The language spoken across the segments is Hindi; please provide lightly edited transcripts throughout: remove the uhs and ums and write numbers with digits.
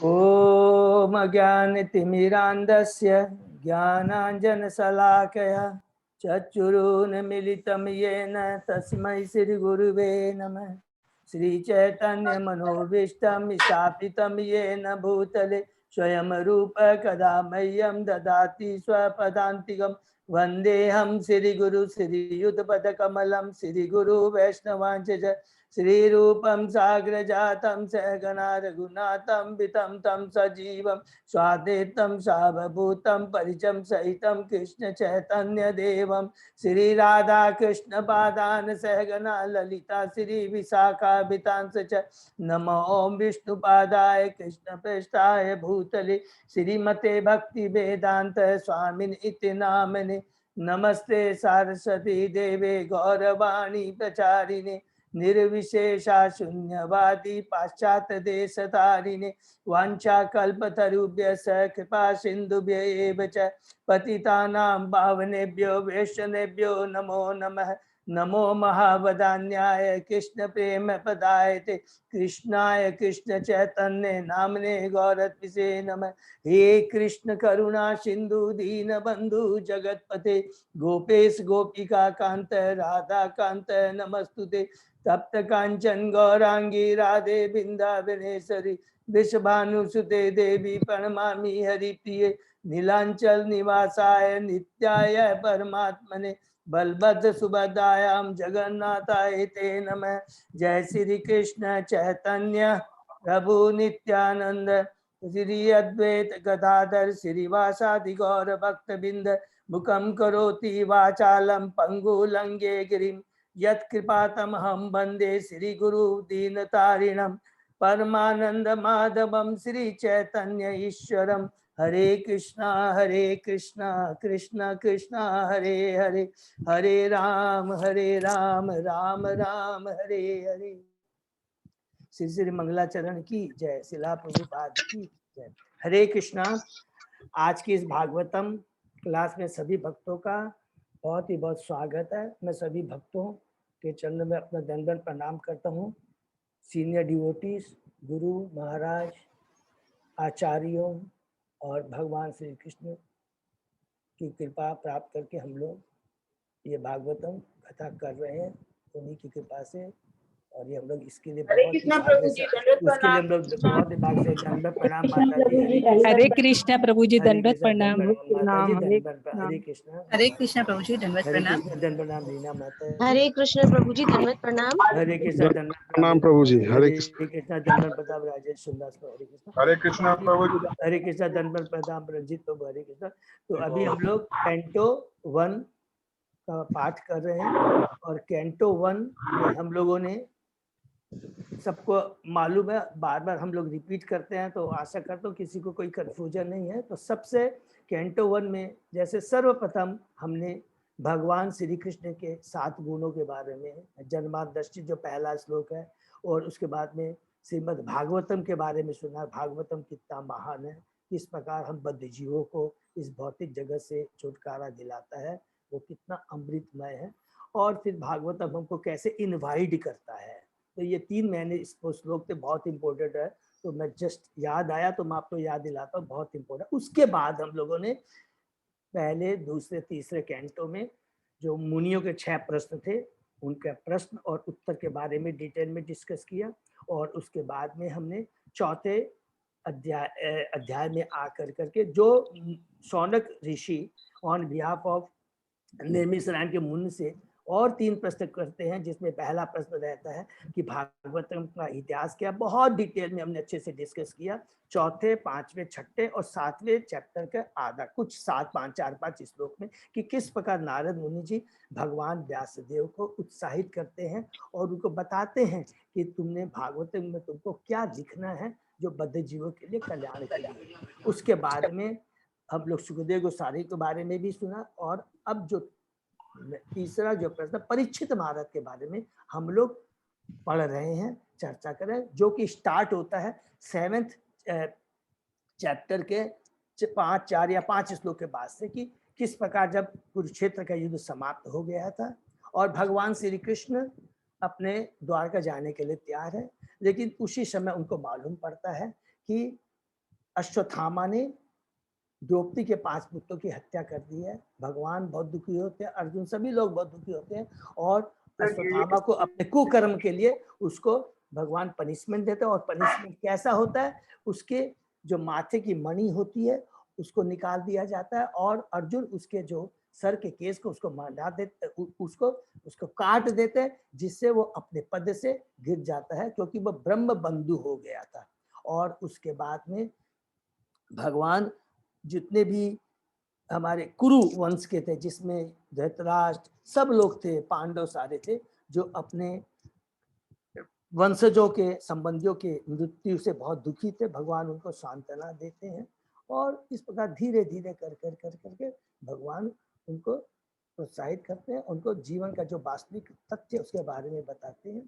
ॐ अज्ञानतिमिरान्धस्य ज्ञानाञ्जनशलाकया चक्षुरुन्मीलितं येन तस्मै श्रीगुरुवे नमः। श्रीचैतन्यमनोभीष्टं स्थापितं येन भूतले स्वयं रूप कदा मह्यं ददाति स्वपदान्तिकं। वन्देऽहं श्रीगुरु श्रीयुतपदकमलं श्रीगुरु वैष्णवांश्च श्रीरूपं साग्रजातं सहगना रघुनाथं वितं तं सजीवं स्वाद्वैतं सावभूतं परिचं सहितं कृष्ण चैतन्य देवं श्रीराधा कृष्ण पादान सहगना ललिता श्री विशाखान्वितांश्च च नमो ओं विष्णुपादाय कृष्ण प्रेष्ठाय भूतले श्रीमते भक्ति वेदांत स्वामिन इति नामने। नमस्ते सरस्वती देवे गौरवाणी प्रचारिणे निर्विशेषा शून्यवादी पाश्चात्य देश तारिणे वाञ्छाकल्पतरुभ्यश्च कृपा सिन्धुभ्य एव च पतितानां पावनेभ्यो वैष्णवेभ्यो नमो नमः। नमो महावदान्याय कृष्ण प्रेम पदायते कृष्णाय कृष्ण चैतन्य नामने गौरत्विषे नमः। हे कृष्ण करुणा सिंधु दीन बंधु जगतपते गोपेश गोपिका कांत राधा कांत नमस्तुते। तप्त कांचन गौरांगी राधे बिंदावनेश्वरी वृषभानुसुते देवी प्रणमामि हरिप्रिये नीलांचल निवासाय नित्याय परमात्मने बलभद्र सुभद्रायां जगन्नाथाय ते नमः। जय श्री कृष्ण चैतन्य प्रभु नित्यानंद श्री अद्वैत गदाधर श्रीवासादि गौर भक्तबिंद मुखम करोति वाचालम पंगुलंगे गिरिम यत्कृपातमहं वन्दे श्रीगुरु दीनतारिणं परमानंद माधवम श्री चैतन्य ईश्वरम। हरे कृष्णा कृष्ण कृष्ण हरे हरे हरे राम राम राम हरे हरे। श्री श्री मंगलाचरण की जय, शिला प्रभुपाद की जय। हरे कृष्णा। आज की इस भागवतम क्लास में सभी भक्तों का बहुत ही बहुत स्वागत है। मैं सभी भक्तों के चरणों में अपना दंडवत प्रणाम करता हूँ। सीनियर डिवोटीज, गुरु महाराज, आचार्यों और भगवान श्री कृष्ण की कृपा प्राप्त करके हम लोग ये भागवतम कथा कर रहे हैं उन्हीं की कृपा से। और ये हम लोग इसके लिए बहुत ही भाग्य से, उसके लिए हम लोग बहुत ही भाग्य से दंडवत प्रणाम माता जी। हरे कृष्ण प्रभु जी दंडवत प्रणाम। माता जी दंडवत। हरे कृष्ण प्रभु जी दंडवत प्रणाम। दंडवत प्रणाम रीना माता। हरे कृष्ण प्रभु जी दंडवत प्रणाम। हरे कृष्ण दंडवत प्रणाम प्रभु जी। हरे कृष्ण दंडवत प्रताप राजेश सुंदर। हरे कृष्ण प्रभु जी। हरे कृष्ण दंडवत प्रताप रंजित प्रभु। हरे कृष्ण। तो अभी हम लोग कैंटो 1 का पाठ कर रहे हैं और कैंटो 1 में हम लोगों ने, सबको मालूम है, बार बार हम लोग रिपीट करते हैं तो आशा करता हूँ किसी को कोई कंफ्यूजन नहीं है। तो सबसे कैंटो 1 में जैसे सर्वप्रथम हमने भगवान श्री कृष्ण के 7 गुणों के बारे में, जन्मादष्टि जो पहला श्लोक है, और उसके बाद में श्रीमद् भागवतम के बारे में सुना। भागवतम कितना महान है, किस प्रकार हम बद्ध जीवों को इस भौतिक जगत से छुटकारा दिलाता है, वो कितना अमृतमय है, और फिर भागवतम हमको कैसे इनवाइट करता है। तो ये 3 महीने इस श्लोक से बहुत इंपॉर्टेंट है। तो मैं जस्ट याद आया तो मैं आपको याद दिलाता हूँ, बहुत इंपॉर्टेंट। उसके बाद हम लोगों ने पहले, दूसरे, तीसरे कैंटो में जो मुनियों के 6 प्रश्न थे, उनके प्रश्न और उत्तर के बारे में डिटेल में डिस्कस किया। और उसके बाद में हमने चौथे अध्याय में आकर करके जो शौनक ऋषि ऑन बिहाफ ऑफ निर्मिसरायण के मुनि से और 3 प्रश्न करते हैं, जिसमें पहला प्रश्न रहता है कि भागवतम का इतिहास क्या। बहुत डिटेल में हमने अच्छे से डिस्कस किया। चौथे, 5वें, 6ठे और 7वें चैप्टर का आधा, कुछ 7, 5, 4, 5 श्लोक में, कि किस प्रकार नारद मुनि जी भगवान व्यासदेव को उत्साहित करते हैं और उनको बताते हैं कि तुमने भागवतम में तुमको क्या लिखना है जो बद्ध जीवों के लिए कल्याण के लिए। उसके बाद में हम लोग सुखदेव गोस्वामी के बारे में भी सुना। और अब जो तीसरा जो प्रश्न, परीक्षित महाराज के बारे में हम लोग पढ़ रहे हैं, चर्चा कर रहे हैं, जो कि स्टार्ट होता है 7th चैप्टर के 5, 4 या 5 श्लोक के बाद से, कि किस प्रकार जब कुरुक्षेत्र का युद्ध समाप्त हो गया था और भगवान श्री कृष्ण अपने द्वारका जाने के लिए तैयार है, लेकिन उसी समय उनको मालूम पड़ता है कि अश्वत्थामा ने द्रौपदी के 5 पुत्रों की हत्या कर दी है। भगवान बहुत दुखी होते हैं, अर्जुन सभी लोग बहुत दुखी होते हैं और अश्वत्थामा को अपने कुकर्म के लिए उसको भगवान पनिशमेंट देते हैं। और पनिशमेंट कैसा होता है, उसके जो माथे की मणि होती है उसको निकाल दिया जाता है और अर्जुन उसके जो सर के केस को उसको मंडा देते, उसको काट देते हैं, जिससे वो अपने पद से गिर जाता है क्योंकि वो ब्रह्म बंधु हो गया था। और उसके बाद में भगवान जितने भी हमारे कुरु वंश के थे, जिसमें धृतराष्ट्र सब लोग थे, पांडव सारे थे, जो अपने वंशजों के संबंधियों के मृत्यु से बहुत दुखी थे, भगवान उनको सांत्वना देते हैं और इस प्रकार धीरे धीरे कर करके भगवान उनको प्रोत्साहित करते हैं, उनको जीवन का जो वास्तविक तथ्य उसके बारे में बताते हैं।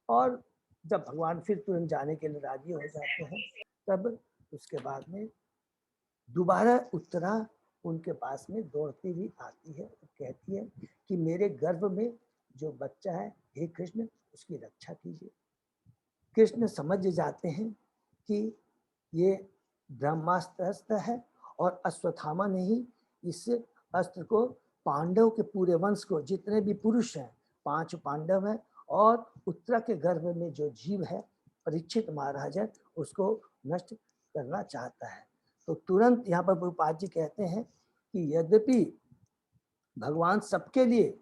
और जब भगवान फिर तुरंत जाने के लिए राजी हो जाते हैं, तब उसके बाद में दोबारा उत्तरा उनके पास में दौड़ती हुई आती है और कहती है कि मेरे गर्भ में जो बच्चा है, हे कृष्ण उसकी रक्षा कीजिए। कृष्ण समझ जाते हैं कि ये ब्रह्मास्त्र है और अश्वत्थामा ने ही इस अस्त्र को पांडव के पूरे वंश को, जितने भी पुरुष हैं, 5 पांडव हैं और उत्तरा के गर्भ में जो जीव है परीक्षित महाराज है, उसको नष्ट करना चाहता है। तो तुरंत यहाँ पर प्रभुपाद जी कहते हैं कि यद्यपि भगवान सबके लिए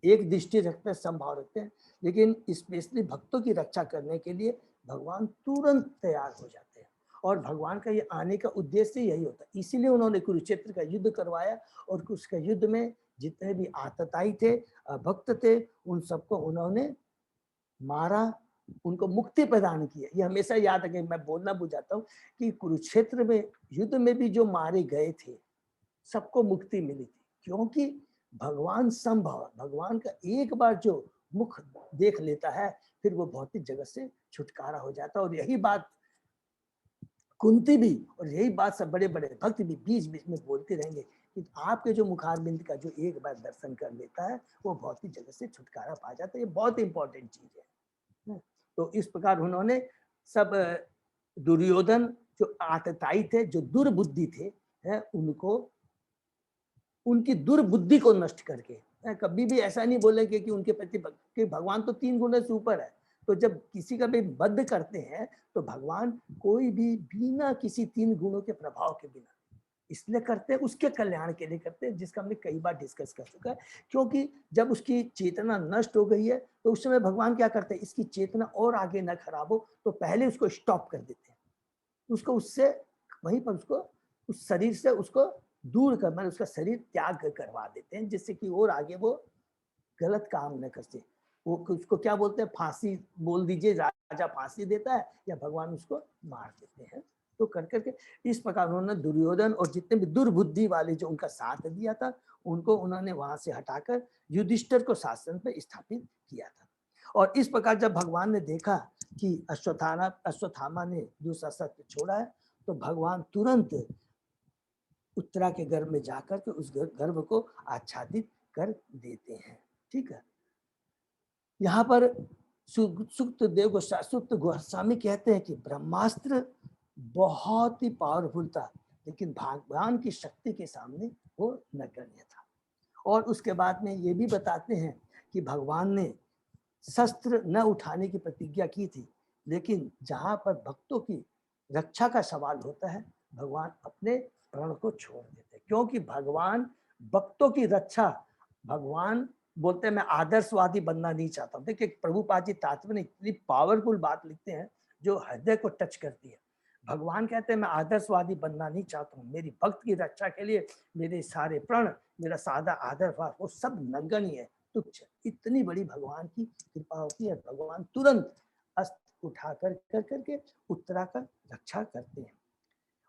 एक दृष्टि रखते हैं, संभाव रखते हैं, लेकिन स्पेशली भक्तों की रक्षा करने के लिए भगवान तुरंत तैयार हो जाते हैं। और भगवान का ये आने का उद्देश्य यही होता है, इसीलिए उन्होंने कुरुक्षेत्र का युद्ध करवाया और उसके युद्ध में जितने भी आतताई थे, भक्त थे, उन सबको उन्होंने मारा, उनको मुक्ति प्रदान की है। ये हमेशा याद रखें, मैं बोलना भूल जाता हूँ कि कुरुक्षेत्र में युद्ध में भी जो मारे गए थे सबको मुक्ति मिली थी, क्योंकि भगवान संभव, भगवान का एक बार जो मुख देख लेता है फिर वो भौतिक जगत से छुटकारा हो जाता है। और यही बात कुंती भी और यही बात सब बड़े बड़े भक्त भी बीच बीच में बोलते रहेंगे कि आपके जो मुखारबिंद का जो एक बार दर्शन कर लेता है वो भौतिक जगत से छुटकारा पा जाता है। ये बहुत इंपॉर्टेंट चीज है। तो इस प्रकार उन्होंने सब दुर्योधन जो आतताई थे, जो दुर्बुद्धि थे, उनको उनकी दुर्बुद्धि को नष्ट करके, कभी भी ऐसा नहीं बोलेंगे कि उनके प्रति कि भगवान तो 3 गुणों से ऊपर है। तो जब किसी का भी वध करते हैं तो भगवान कोई भी बिना किसी 3 गुणों के प्रभाव के बिना इसलिए करते हैं, उसके कल्याण के लिए करते हैं, जिसका हमने कई बार डिस्कस कर चुका है। क्योंकि जब उसकी चेतना नष्ट हो गई है तो उस समय भगवान क्या करते हैं, इसकी चेतना और आगे न खराब हो तो पहले उसको स्टॉप कर देते हैं, उसको उससे वहीं पर उसको उस शरीर से उसको दूर कर, मतलब उसका शरीर त्याग करवा देते हैं, जिससे कि और आगे वो गलत काम न कर सके। वो उसको क्या बोलते हैं, फांसी बोल दीजिए, राजा फांसी देता है या भगवान उसको मार देते हैं। तो कर करके इस प्रकार उन्होंने दुर्योधन और जितने भी दुर्बुद्धि वाले जो उनका साथ दिया था उनको उन्होंने वहां से हटाकर युधिष्ठिर को शासन पर स्थापित किया था। और इस प्रकार जब भगवान ने देखा कि अश्वत्थामा ने दूसरा सत्य छोड़ा है तो भगवान तुरंत उत्तरा के गर्भ में जाकर के उस गर्भ को आच्छादित कर देते हैं। ठीक है, यहाँ पर सुक्त गोस्वामी कहते हैं कि ब्रह्मास्त्र बहुत ही पावरफुल था, लेकिन भगवान की शक्ति के सामने वो नगण्य था। और उसके बाद में ये भी बताते हैं कि भगवान ने शस्त्र न उठाने की प्रतिज्ञा की थी, लेकिन जहां पर भक्तों की रक्षा का सवाल होता है भगवान अपने प्राण को छोड़ देते, क्योंकि भगवान भक्तों की रक्षा, भगवान बोलते हैं मैं आदर्शवादी बनना नहीं चाहता हूँ। देखिए प्रभुपाद जी तात्पर्य में इतनी पावरफुल बात लिखते हैं जो हृदय को टच करती है। भगवान कहते हैं मैं आदर्शवादी बनना नहीं चाहता हूँ, मेरी भक्त की रक्षा के लिए मेरे सारे प्रण, मेरा सादा आदर्शवाद वो सब नगण्य है, तुच्छ। इतनी बड़ी भगवान की कृपा होती है, भगवान तुरंत अस्त्र उठा कर करके उत्तरा का रक्षा करते हैं।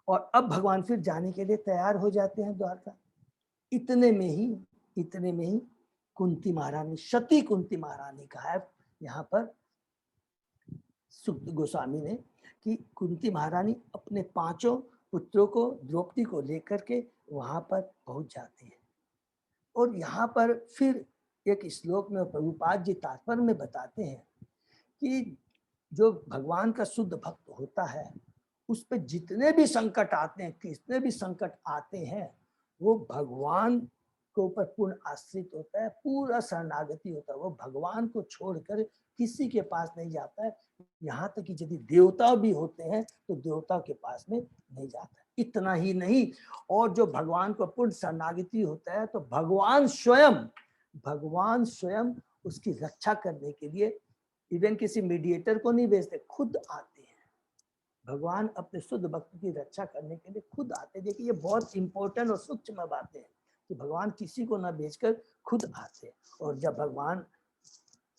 और अब भगवान फिर जाने के लिए तैयार हो जाते हैं द्वारका। इतने में ही कुंती महारानी, सती कुंती महारानी कहा है यहाँ पर सुक्त गोस्वामी ने कि कुंती महारानी अपने 5 पुत्रों को, द्रौपदी को लेकर के वहां पर पहुंच जाती है। और यहाँ पर फिर एक श्लोक में प्रभुपाद जी तात्पर्य में बताते हैं कि जो भगवान का शुद्ध भक्त होता है उस पे जितने भी संकट आते हैं, कितने भी संकट आते हैं, वो भगवान के ऊपर पूर्ण आश्रित होता है, पूरा शरणागति होता है। वो भगवान को छोड़कर किसी के पास नहीं जाता है। यहाँ तक कि यदि देवता भी होते हैं तो देवता के पास में नहीं जाता है। इतना ही नहीं, और जो भगवान को पूर्ण शरणागति होता है तो भगवान स्वयं उसकी रक्षा करने के लिए इवन किसी मीडिएटर को नहीं भेजते, खुद आते हैं। भगवान अपने शुद्ध भक्त की रक्षा करने के लिए खुद आते हैं। देखिए ये बहुत इंपॉर्टेंट और सूक्ष्म बातें हैं कि भगवान किसी को ना भेजकर खुद आते हैं। और जब भगवान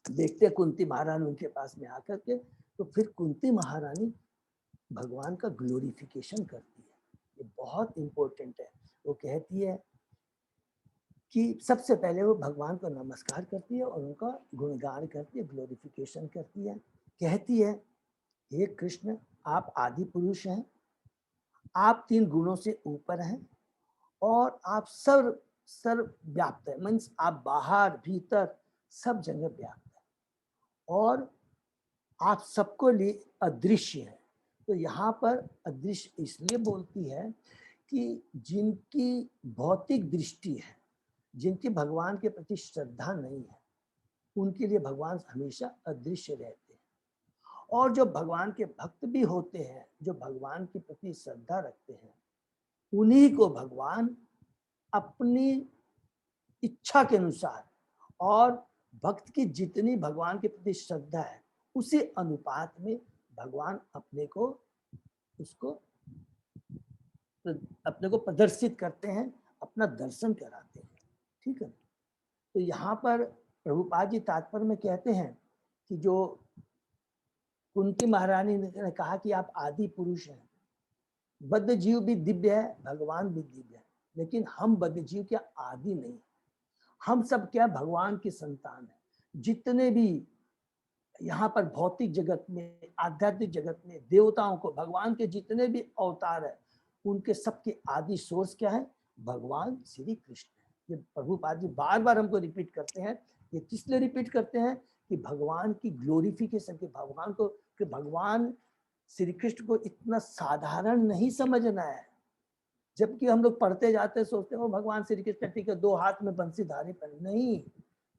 देखते कुंती महारानी उनके पास में आकर के, तो फिर कुंती महारानी भगवान का ग्लोरिफिकेशन करती है। ये बहुत इंपॉर्टेंट है। वो कहती है कि सबसे पहले वो भगवान को नमस्कार करती है और उनका गुणगान करती है, ग्लोरिफिकेशन करती है। कहती है, हे कृष्ण, आप आदि पुरुष हैं, आप 3 गुणों से ऊपर हैं और आप सर्व व्याप्त है। मीन्स आप बाहर भीतर सब जगह व्याप्त है और आप सबको लिए अदृश्य है। तो यहाँ पर अदृश्य इसलिए बोलती है कि जिनकी भौतिक दृष्टि है, जिनकी भगवान के प्रति श्रद्धा नहीं है, उनके लिए भगवान हमेशा अदृश्य रहते हैं। और जो भगवान के भक्त भी होते हैं, जो भगवान के प्रति श्रद्धा रखते हैं, उन्हीं को भगवान अपनी इच्छा के अनुसार और भक्त की जितनी भगवान के प्रति श्रद्धा है उसी अनुपात में भगवान अपने को प्रदर्शित करते हैं, अपना दर्शन कराते हैं। ठीक है। तो यहाँ पर प्रभुपाद जी तात्पर्य में कहते हैं कि जो कुंती महारानी ने कहा कि आप आदि पुरुष हैं, बद्ध जीव भी दिव्य है, भगवान भी दिव्य है, लेकिन हम बद्ध जीव क्या आदि नहीं, हम सब क्या भगवान की संतान है। जितने भी यहाँ पर भौतिक जगत में, आध्यात्मिक जगत में देवताओं को, भगवान के जितने भी अवतार है, उनके सबके आदि सोर्स क्या है? भगवान श्री कृष्ण है। ये प्रभुपाद जी बार बार हमको रिपीट करते हैं। ये किस लिए रिपीट करते हैं? कि भगवान की ग्लोरिफिकेशन, के भगवान को, कि भगवान श्री कृष्ण को इतना साधारण नहीं समझना है। जबकि हम लोग पढ़ते जाते सोचते हैं वो भगवान श्री कृष्ण ठीक है 2 हाथ में बंसीधारी पर, नहीं,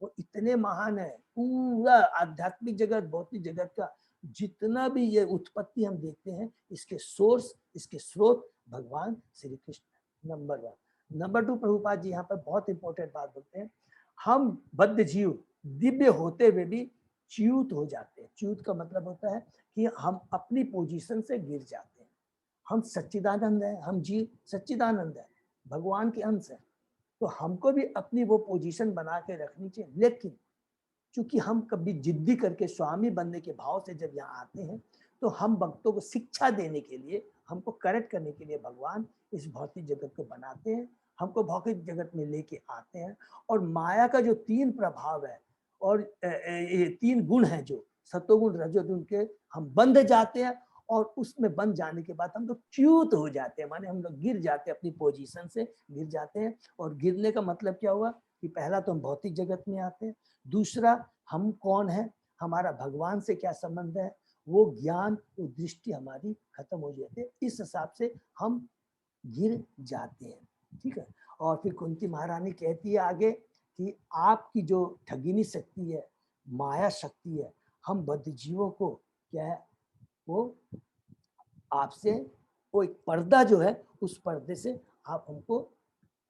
वो इतने महान है। पूरा आध्यात्मिक जगत, भौतिक जगत का जितना भी ये उत्पत्ति हम देखते हैं, इसके सोर्स, इसके स्रोत भगवान श्री कृष्ण। नंबर 1। नंबर 2, प्रभुपाद जी यहाँ पर बहुत इंपॉर्टेंट बात बोलते हैं, हम बद्ध जीव दिव्य होते हुए भी च्युत हो जाते हैं। च्युत का मतलब होता है कि हम अपनी पोजीशन से गिर जाते हैं। हम सच्चिदानंद है, हम जीव सच्चिदानंद है, भगवान के अंश है, तो हमको भी अपनी वो पोजीशन बना के रखनी चाहिए। लेकिन चूंकि हम कभी जिद्दी करके स्वामी बनने के भाव से जब यहाँ आते हैं, तो हम भक्तों को शिक्षा देने के लिए, हमको करेक्ट करने के लिए भगवान इस भौतिक जगत को बनाते हैं, हमको भौतिक जगत में लेके आते हैं। और माया का जो 3 प्रभाव है और ये 3 गुण है, जो सतोगुण रजोगुण के, हम बंध जाते हैं और उसमें बंध जाने के बाद हम लोग च्युत हो जाते हैं, माने हम लोग गिर जाते हैं, अपनी पोजीशन से गिर जाते हैं। और गिरने का मतलब क्या हुआ कि पहला तो हम भौतिक जगत में आते हैं, दूसरा हम कौन है, हमारा भगवान से क्या संबंध है, वो ज्ञान, वो दृष्टि हमारी खत्म हो जाती है। इस हिसाब से हम गिर जाते हैं। ठीक है। और फिर कुंती महारानी कहती है आगे कि आपकी जो ठगिनी शक्ति है, माया शक्ति है, हम बद्ध जीवों को क्या है, वो आपसे, वो एक पर्दा जो है, उस पर्दे से आप हमको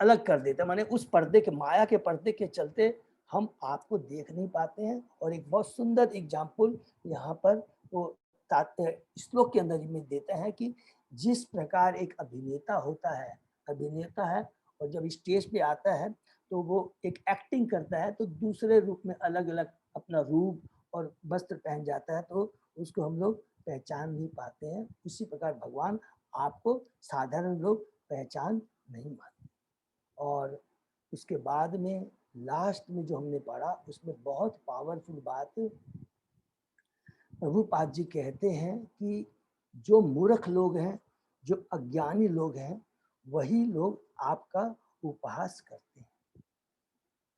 अलग कर देते हैं। माने उस पर्दे के, माया के पर्दे के चलते हम आपको देख नहीं पाते हैं। और एक बहुत सुंदर एग्जाम्पल यहाँ पर वो श्लोक के अंदर में देते हैं कि जिस प्रकार एक अभिनेता होता है, अभिनेता है, और जब स्टेज पे आता है तो वो एक एक्टिंग करता है, तो दूसरे रूप में अलग अलग अपना रूप और वस्त्र पहन जाता है, तो उसको हम लोग पहचान नहीं पाते हैं। उसी प्रकार भगवान आपको साधारण लोग पहचान नहीं पाते। और उसके बाद में लास्ट में जो हमने पढ़ा, उसमें बहुत पावरफुल बात प्रभुपाद जी कहते हैं कि जो मूर्ख लोग हैं, जो अज्ञानी लोग हैं, वही लोग आपका उपहास करते हैं।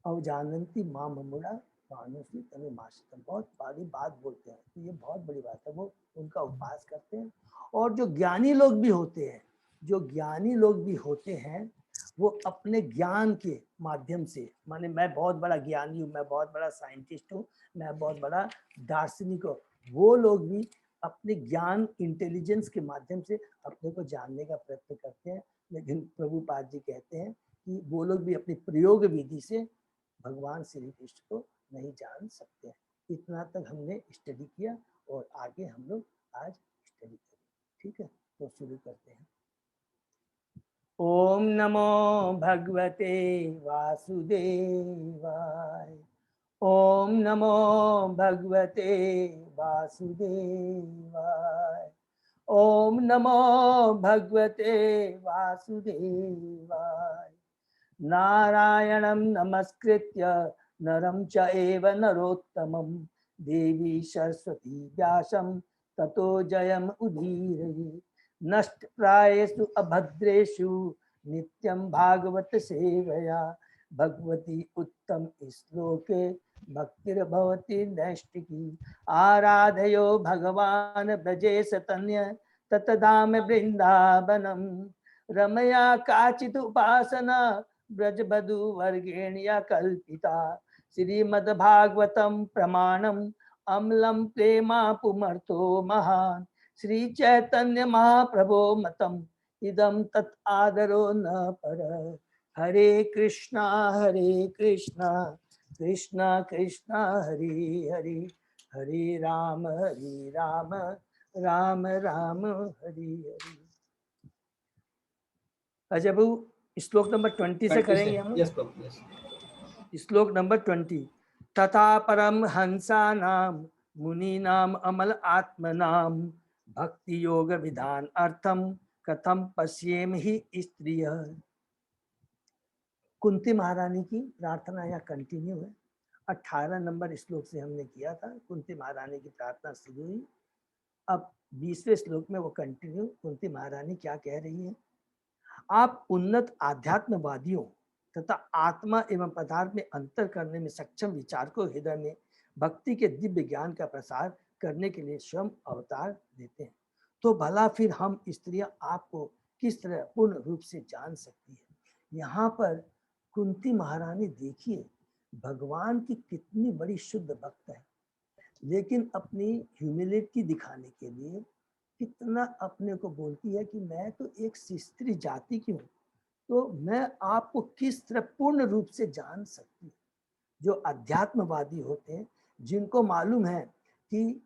अवजानन्ति मां ममुड़ा मानुषी तनु मासितम, बहुत बड़ी बात बोलते हैं, तो ये बहुत बड़ी बात है। वो उनका उपवास करते हैं। और जो ज्ञानी लोग भी होते हैं, जो ज्ञानी लोग भी होते हैं, वो अपने ज्ञान के माध्यम से, माने मैं बहुत बड़ा ज्ञानी हूँ, मैं बहुत बड़ा साइंटिस्ट हूँ, मैं बहुत बड़ा दार्शनिक हूँ, वो लोग भी अपने ज्ञान इंटेलिजेंस के माध्यम से अपने को जानने का प्रयत्न करते हैं। लेकिन प्रभुपाद जी कहते हैं कि वो लोग भी अपनी प्रयोग विधि से भगवान श्री कृष्ण को नहीं जान सकते हैं। इतना तक हमने स्टडी किया और आगे हम लोग आज स्टडी करेंगे। ठीक है, तो शुरू करते हैं। ओम नमो भगवते वासुदेवाय। ओम नमो भगवते वासुदेवाय। ओम नमो भगवते वासुदेवाय। नारायणं नमस्कृत्य नरं चैव नरोत्तमं देवी सरस्वती व्यासं ततो जयम् उदीरये। नष्टप्रायेषु अभद्रेषु नित्यं भागवत सेवया भगवती उत्तम श्लोके भक्तिर्भवति नैष्टिकी। आराधयो भगवान् ब्रजेश तन्य ततधाम वृंदावनम रमया काचित् उपासना ब्रजबधु वर्गेण या कल्पिता। श्रीमद्भागवतं प्रमाणम् अम्लं प्रेमा पुमर्थो महान्। श्री चैतन्य महाप्रभो मतम् इदं तत् आदरो न पर। हरे कृष्णा कृष्णा कृष्णा हरे हरे, हरे राम राम राम हरे हरे। अजय बाबू श्लोक नंबर 20 से करेंगे हम। यस प्रभु, यस। श्लोक नंबर 20। तथा परम हंसानाम मुनीनाम अमल आत्मनाम भक्ति योग विधान अर्थम कथम पश्येम ही स्त्रिय। कुंती महारानी की प्रार्थना यहाँ कंटिन्यू है। 18 नंबर श्लोक से हमने किया था, कुंती महारानी की प्रार्थना शुरू हुई। अब 20वें श्लोक में वो कंटिन्यू, कुंती महारानी क्या कह रही है। आप उन्नत आध्यात्मवादियों तथा आत्मा एवं पदार्थ में अंतर करने में सक्षम विचारकों हृदय में भक्ति के दिव्य ज्ञान का प्रसार करने के लिए स्वयं अवतार देते हैं, तो भला फिर हम स्त्रियां आपको किस तरह पूर्ण रूप से जान सकती है। यहाँ पर कुंती महारानी देखिए, भगवान की कितनी बड़ी शुद्ध भक्त है, लेकिन अपनी ह्यूमिलिटी दिखाने के लिए कितना अपने को बोलती है कि मैं तो एक स्त्री जाति की हूँ, तो मैं आपको किस तरह पूर्ण रूप से जान सकती हूँ। जो अध्यात्मवादी होते हैं, जिनको मालूम है कि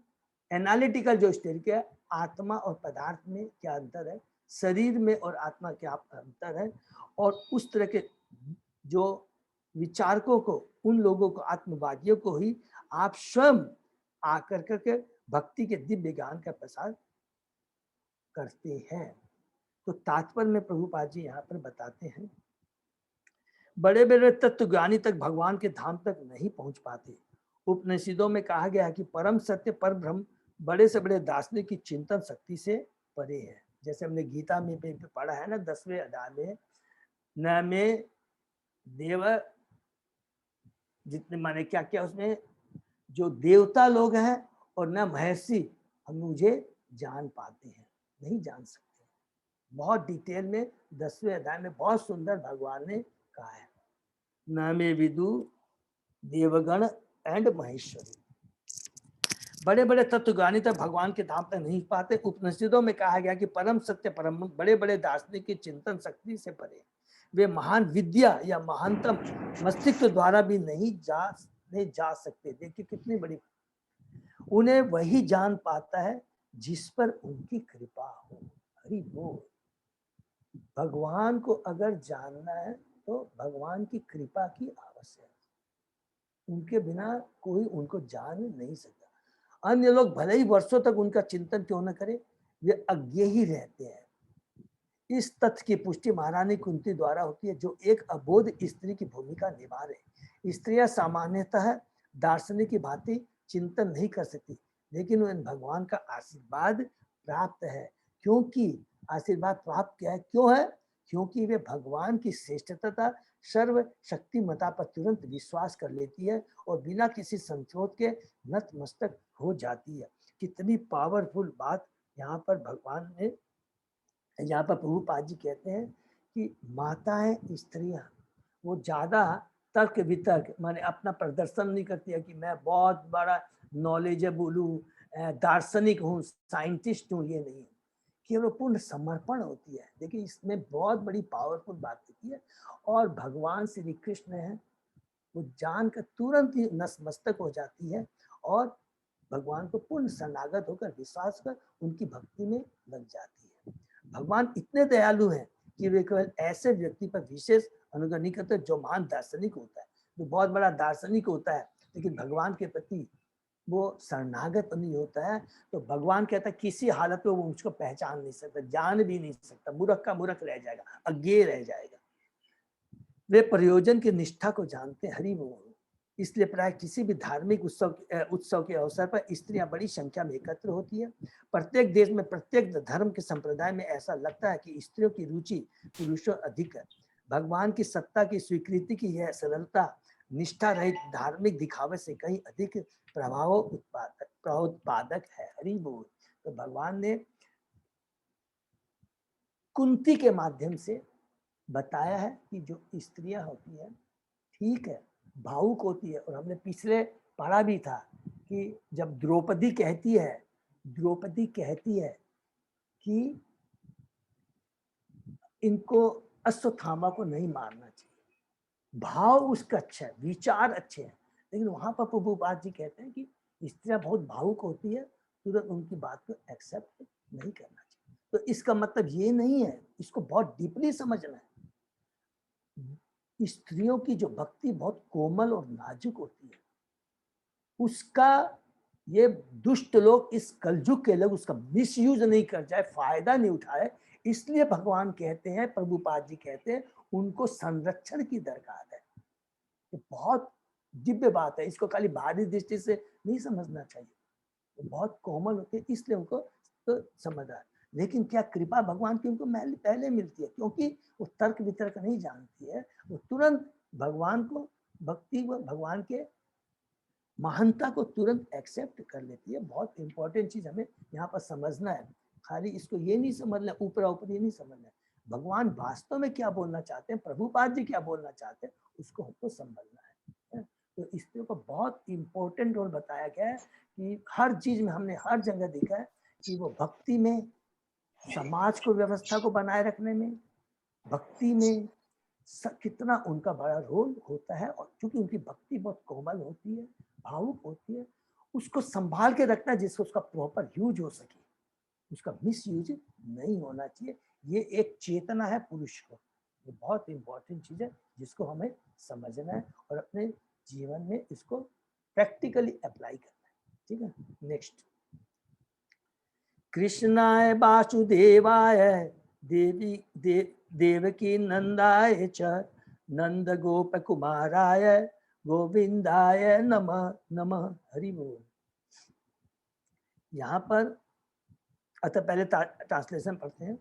एनालिटिकल जो स्टेज है, आत्मा और पदार्थ में क्या अंतर है, शरीर में और आत्मा क्या अंतर है, और उस तरह के जो विचारकों को, उन लोगों को, आत्मवादियों को ही आप स्वयं आकर करके भक्ति के दिव्य ज्ञान का प्रसार करते हैं। तो तात्पर्य में प्रभुपाद जी यहाँ पर बताते हैं, बड़े बड़े तत्वज्ञानी तक भगवान के धाम तक नहीं पहुंच पाते। उपनिषदों में कहा गया कि परम सत्य पर ब्रह्म बड़े से बड़े दार्शनिक की चिंतन शक्ति से परे है। जैसे हमने गीता में पढ़ा है ना, 10वें अध्याय में, न में देव, जितने माने क्या क्या उसमें जो देवता लोग हैं और न महर्षि हम मुझे जान पाते हैं, नहीं जान सकते। बहुत डिटेल में 10वें अध्याय में बहुत सुंदर भगवान ने कहा है, न में विदु देवगण एंड महेश्वरी। बड़े बड़े तत्वज्ञानी तक भगवान के धाम तक नहीं पाते। उपनिषदों में कहा गया कि परम सत्य परम बड़े बड़े दार्शनिक की चिंतन शक्ति से परे, वे महान विद्या या महानतम मस्तिष्क द्वारा भी नहीं जा सकते। देखिए कितनी बड़ी, उन्हें वही जान पाता है जिस पर उनकी कृपा हो। हरि बोल। भगवान को अगर जानना है तो भगवान की कृपा की आवश्यकता है, उनके बिना कोई उनको जान नहीं सकता। अन्य लोग भले ही वर्षों तक उनका चिंतन क्यों न करे, वे अज्ञे ही रहते हैं। इस तथ्य की पुष्टि महारानी कुंती द्वारा होती है, जो एक अबोध स्त्री की भूमिका निभा रहे। स्त्रियां सामान्यतः दार्शनिक की भांति चिंतन नहीं कर सकती, लेकिन उन्हें भगवान का आशीर्वाद प्राप्त है। क्योंकि आशीर्वाद प्राप्त क्या है, क्यों है क्योंकि वे भगवान की श्रेष्ठता सर्वशक्तिमता पर तुरंत विश्वास कर लेती है और बिना किसी संकोच के नतमस्तक हो जाती है। कितनी पावरफुल बात यहाँ पर भगवान ने, यहाँ पर प्रभुपाद जी कहते हैं कि माताएं स्त्रियां वो ज्यादा तर्क वितर्क माने अपना प्रदर्शन नहीं करती है कि मैं बहुत बड़ा नॉलेजेबल हूँ, दार्शनिक हूँ, साइंटिस्ट हूँ, ये नहीं। केवल पूर्ण समर्पण होती है। देखिए इसमें बहुत बड़ी पावरफुल बात होती है। और भगवान श्री कृष्ण है वो जानकर तुरंत ही नतमस्तक हो जाती है और भगवान को पूर्ण शरणागत होकर विश्वास कर उनकी भक्ति में लग जाती है। भगवान इतने दयालु हैं कि वे केवल ऐसे व्यक्ति पर विशेष अनुग्रह नहीं करते जो महान दार्शनिक होता है, जो बहुत बड़ा दार्शनिक होता है लेकिन भगवान के प्रति वो शरणागत नहीं होता है। तो भगवान कहता है किसी हालत में वो उसको पहचान नहीं सकता, जान भी नहीं सकता, मूर्ख का मूर्ख रह जाएगा, अज्ञेय रह जाएगा। वे प्रयोजन की निष्ठा को जानते हैं। हरि बोल। इसलिए प्राय किसी भी धार्मिक उत्सव के अवसर पर स्त्रियां बड़ी संख्या में एकत्र होती है। प्रत्येक देश में प्रत्येक धर्म के संप्रदाय में ऐसा लगता है कि स्त्रियों की रुचि पुरुषों अधिक है। भगवान की सत्ता की स्वीकृति की यह सरलता निष्ठा रहित धार्मिक दिखावे से कहीं अधिक प्रभावोत्पादक है। हरि बोल। तो भगवान ने कुंती के माध्यम से बताया है कि जो स्त्रियां होती है ठीक है भावुक होती है। और हमने पिछले पढ़ा भी था कि जब द्रौपदी कहती है कि इनको अश्वत्थामा को नहीं मारना चाहिए, भाव उसका अच्छा है, विचार अच्छे हैं, लेकिन वहां पर प्रभुपाद जी कहते हैं कि स्त्रियां बहुत भावुक होती है, तुरंत उनकी बात को एक्सेप्ट नहीं करना चाहिए। तो इसका मतलब ये नहीं है, इसको बहुत डीपली समझना है। स्त्रियों की जो भक्ति बहुत कोमल और नाजुक होती है, उसका ये दुष्ट लोग, इस कलयुग के लोग उसका मिसयूज नहीं कर जाए, फायदा नहीं उठाए। इसलिए भगवान कहते हैं, प्रभुपाद जी कहते हैं उनको संरक्षण की दरकार है। ये बहुत दिव्य बात है, इसको खाली बाहरी दृष्टि से नहीं समझना चाहिए। वो बहुत कोमल होते हैं इसलिए उनको तो समझदार। लेकिन क्या कृपा भगवान की उनको पहले मिलती है, क्योंकि वो तर्क वितर्क नहीं जानती है, वो तुरंत भगवान को भक्ति व भगवान के महानता को तुरंत एक्सेप्ट कर लेती है। बहुत इंपॉर्टेंट चीज हमें यहाँ पर समझना है। खाली इसको ये नहीं समझना, ऊपरा ऊपरी नहीं समझना है। भगवान वास्तव में क्या बोलना चाहते हैं, प्रभुपाद जी क्या बोलना चाहते हैं, उसको हमको समझना है। तो इसलिए को बहुत इंपॉर्टेंट रोल बताया गया है कि हर चीज में हमने हर जगह देखा है कि वो भक्ति में, समाज को व्यवस्था को बनाए रखने में, भक्ति में कितना उनका बड़ा रोल होता है। और क्योंकि उनकी भक्ति बहुत कोमल होती है, भावुक होती है, उसको संभाल के रखना जिससे उसका प्रॉपर यूज हो सके, उसका मिस यूज नहीं होना चाहिए। ये एक चेतना है पुरुष को, ये बहुत इंपॉर्टेंट चीज है जिसको हमें समझना है और अपने जीवन में इसको प्रैक्टिकली अप्लाई करना है। ठीक है, नेक्स्ट। कृष्णाय वासुदेवाय देवकी नंदाय च नंद गोप कुमाराय गोविंदाय नमः नमः। हरि बोल। यहाँ पर अतः पहले ट्रांसलेशन पढ़ते हैं।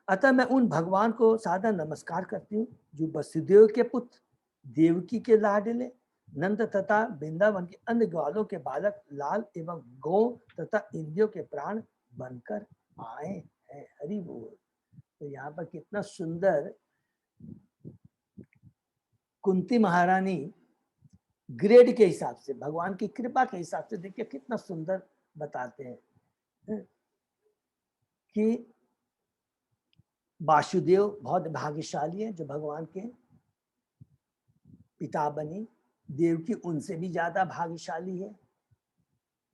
अतः मैं उन भगवान को सादा नमस्कार करती हूँ जो वसुदेव के पुत्र, देवकी के लाडले, नंद तथा वृंदावन के अन्य ग्वालों के बालक, लाल एवं गौ तथा इंद्रियों के प्राण बनकर आए हैं। हरि बोल। तो यहाँ पर कितना सुंदर कुंती महारानी ग्रेड के हिसाब से, भगवान की कृपा के हिसाब से देखिए कितना सुंदर बताते हैं कि वासुदेव बहुत भाग्यशाली है जो भगवान के पिता बने। देवकी उनसे भी ज्यादा भाग्यशाली है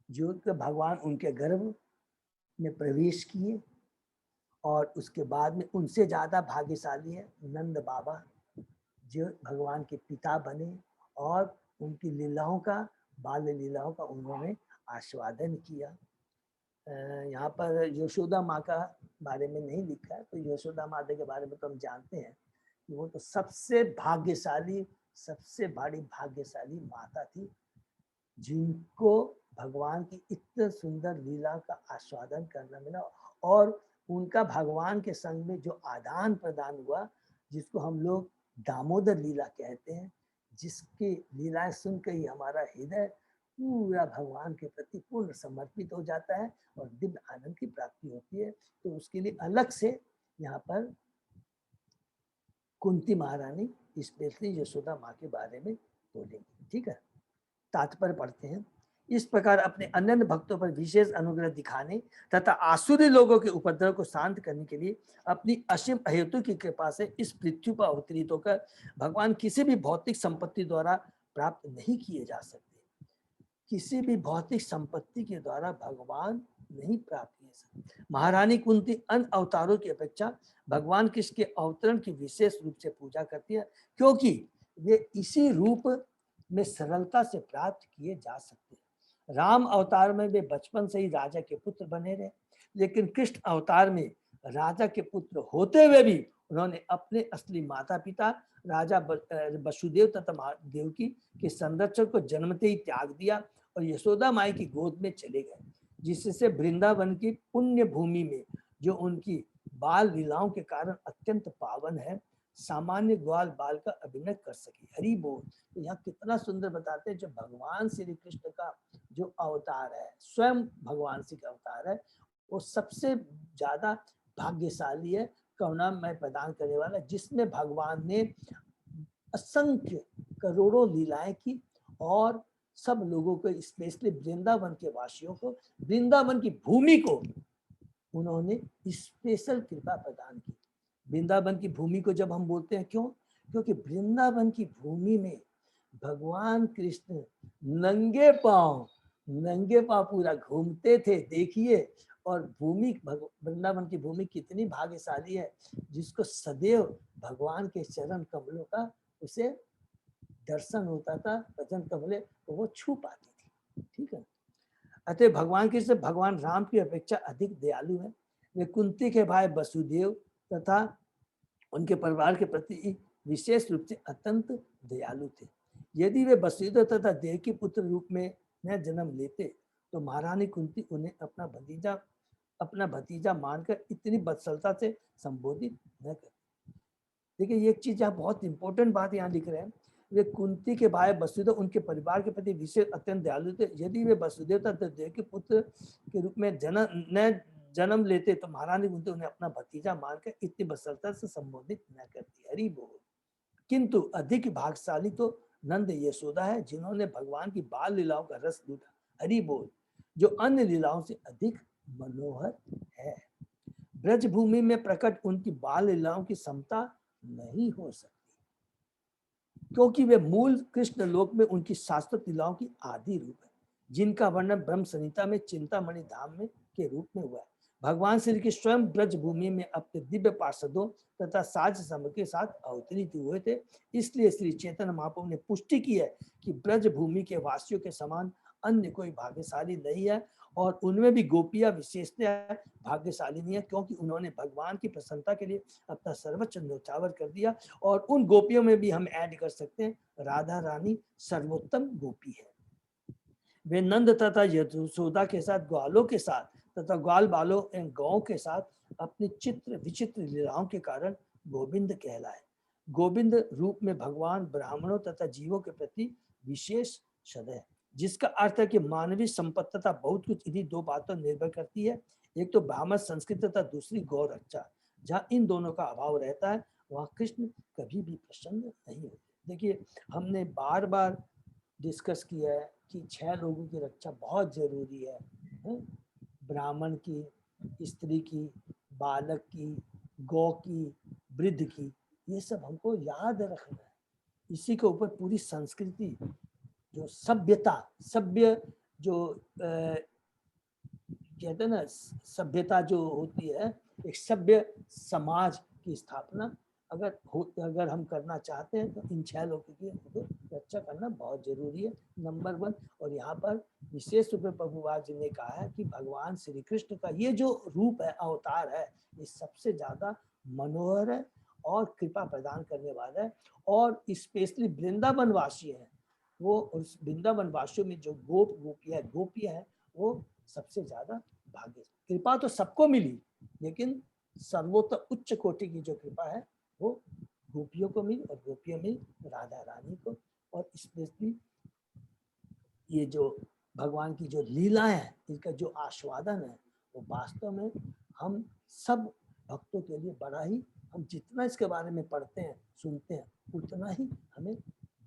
जो भगवान उनके गर्भ में प्रवेश किए। और उसके बाद में उनसे ज्यादा भाग्यशाली है नंद बाबा जो भगवान के पिता बने और उनकी लीलाओं का, बाल लीलाओं का उन्होंने आस्वादन किया। यहाँ पर यशोदा माँ का बारे में नहीं लिखा है, तो यशोदा माता के बारे में तो हम जानते हैं कि वो तो सबसे भाग्यशाली, सबसे बड़ी भाग्यशाली माता थी जिनको भगवान की इतने सुंदर लीला का आस्वादन करना मिला। और उनका भगवान के संग में जो आदान प्रदान हुआ, जिसको हम लोग दामोदर लीला कहते हैं, जिसकी लीलाएं सुनकर ही हमारा हृदय पूरा भगवान के प्रति पूर्ण समर्पित हो जाता है और दिव्य आनंद की प्राप्ति होती है। तो उसके लिए अलग से यहाँ पर कुंती महारानी स्पेशली यशोदा माँ के बारे में बोलेंगी। ठीक है, तात्पर्य पढ़ते हैं। इस प्रकार अपने अनन्य भक्तों पर विशेष अनुग्रह दिखाने तथा आसुरी लोगों के उपद्रव को शांत करने के लिए अपनी असीम अहेतु की कृपा से इस पृथ्वी पर अवतरित होकर भगवान किसी भी भौतिक संपत्ति द्वारा प्राप्त नहीं किए जा सकते। किसी भी भौतिक संपत्ति के द्वारा भगवान नहीं प्राप्त किए सकते। महारानी कुंती अन्य अवतारों की अपेक्षा भगवान कृष्ण के अवतरण की विशेष रूप से पूजा करती है, क्योंकि वे इसी रूप में सरलता से प्राप्त किए जा सकते हैं। राम अवतार में वे बचपन से ही राजा के पुत्र बने रहे, लेकिन कृष्ण अवतार में राजा के पुत्र होते हुए भी उन्होंने अपने असली माता पिता राजा वसुदेव तथा देवकी के संरक्षण को जन्मते ही त्याग दिया और यशोदा माई की गोद में चले गए, जिससे वृंदावन की पुण्य भूमि में जो उनकी बाल लीलाओं के कारण अत्यंत पावन है, सामान्य ग्वाल बाल का अभिनय कर सके। हरि बोल। तो यहाँ कितना सुंदर बताते हैं, जो भगवान श्री कृष्ण का जो अवतार है, स्वयं भगवान श्री का अवतार है, वो सबसे ज्यादा भाग्यशाली है, करुणामय प्रदान करने वाला, जिसमें भगवान ने असंख्य करोड़ों लीलाएं की और सब लोगों को, स्पेशली वृंदावन के वासियों को, वृंदावन की भूमि को उन्होंने स्पेशल कृपा प्रदान की। वृंदावन की भूमि को जब हम बोलते हैं, क्यों? क्योंकि वृंदावन की भूमि में भगवान कृष्ण नंगे पांव पूरा घूमते थे। देखिए, और भूमि, वृंदावन की भूमि कितनी भाग्यशाली है, जिसको सदैव भगवान के चरण कमलों का उसे दर्शन होता था, भजन कमले तो वो छू पाती थी। ठीक है, अतः भगवान कृष्ण भगवान राम की अपेक्षा अधिक दयालु है। वे कुंती के भाई वसुदेव तथा उनके परिवार के प्रति विशेष रूप से अत्यंत दयालु थे। यदि वे वसुदेव तथा देवकी पुत्र रूप में न जन्म लेते तो महारानी कुंती उन्हें अपना भतीजा मानकर इतनी बत्सलता से संबोधित न करती। देखिए, ये एक चीज यहाँ बहुत इंपॉर्टेंट बात यहाँ लिख रहे हैं, वे कुंती के भाई वसुदेव उनके परिवार के प्रति विशेष अत्यंत दयालु थे। यदि वे वसुदेव तथा देवकी पुत्र के रूप में जन्म लेते तो महारानी कुंती उन्हें अपना भतीजा मानकर इतनी बत्सलता से संबोधित न करती। हरि बोल। किंतु अधिक भाग्यशाली तो नंद यशोदा है, जिन्होंने भगवान की बाल लीलाओं का रस लूटा। हरि बोल, जो अन्य लीलाओं से अधिक मनोहर है। ब्रज भूमि में प्रकट उनकी बाल लीलाओं की समता नहीं हो सकती, क्योंकि वे मूल कृष्ण लोक में उनकी शास्त्र लीलाओं की आदि रूप है, जिनका वर्णन ब्रह्म संहिता में चिंतामणि धाम में के रूप में हुआ है। भगवान श्री कृष्ण स्वयं ब्रज भूमि में अपने दिव्य पार्षदों तथा साज समूह के साथ अवतरित हुए थे। इसलिए श्री चैतन्य महाप्रभु ने पुष्टि की है कि ब्रज भूमि के वासियों के समान अन्य कोई भाग्यशाली नहीं है, और उनमें भी गोपियां विशेषतः भाग्यशाली नहीं है, क्योंकि उन्होंने भगवान की प्रसन्नता के लिए अपना सर्वोच्च न्यौछावर कर दिया। और उन गोपियों में भी हम ऐड कर सकते हैं, राधा रानी सर्वोत्तम गोपी है। वे नंद तथा यशोदा के साथ, ग्वालों के साथ तथा ग्वाल बालों एवं गौ के साथ अपनी चित्र विचित्र लीलाओं के कारण गोविंद कहलाए। गोविंद रूप में भगवान ब्राह्मणों तथा जीवों के प्रति विशेष सदैव, जिसका अर्थ है कि मानवीय संपत्तता बहुत कुछ इन्हीं दो बातों निर्भर करती है, एक तो ब्राह्मण संस्कृति तथा दूसरी गौ रक्षा। जहाँ इन दोनों का अभाव रहता है वहाँ कृष्ण कभी भी प्रसन्न नहीं होते। देखिए, हमने बार बार डिस्कस किया है कि 6 लोगों की रक्षा बहुत जरूरी है, ब्राह्मण की, स्त्री की, बालक की, गौ की, वृद्ध की, ये सब हमको याद रखना है। इसी के ऊपर पूरी संस्कृति, जो सभ्य जो कहते हैं ना, सभ्यता जो होती है, एक सभ्य समाज की स्थापना अगर हम करना चाहते हैं तो इन 6 लोगों की रक्षा करना बहुत जरूरी है, नंबर 1। और यहाँ पर विशेष रूप में प्रभुपाद जी ने कहा है कि भगवान श्री कृष्ण का ये जो रूप है, अवतार है, ये सबसे ज्यादा मनोहर है और कृपा प्रदान करने वाला है। और स्पेशली वृंदावन वासी है, वो उस वृंदावन वासियों में जो गोपियां है, वो सबसे ज्यादा भाग्य। कृपा तो सबको मिली, लेकिन सर्वोत्तम उच्च कोटि की जो कृपा है वो गोपियों को मिली, और गोपियों में राधा रानी को। और स्पेशली ये जो भगवान की जो लीलाएं हैं, इनका जो आस्वादन है, वो वास्तव में हम सब भक्तों के लिए बड़ा ही, हम जितना इसके बारे में पढ़ते हैं सुनते हैं उतना ही हमें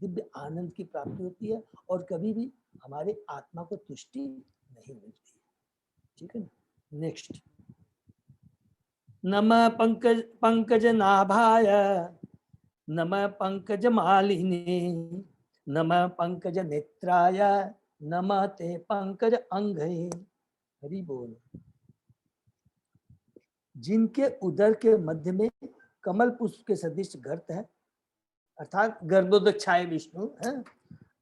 दिव्य आनंद की प्राप्ति होती है, और कभी भी हमारे आत्मा को तुष्टि नहीं मिलती है। ठीक है ना। नेक्स्ट, नमः पंकज नाभाय, नमः पंकज मालिनी, नमः पंकज नेत्राय, नमः ते पंकज अंगै। हरि बोल। जिनके उदर के मध्य में कमल पुष्प के सदृश गर्त है, अर्थात गर्भोदक्षाय विष्णु है,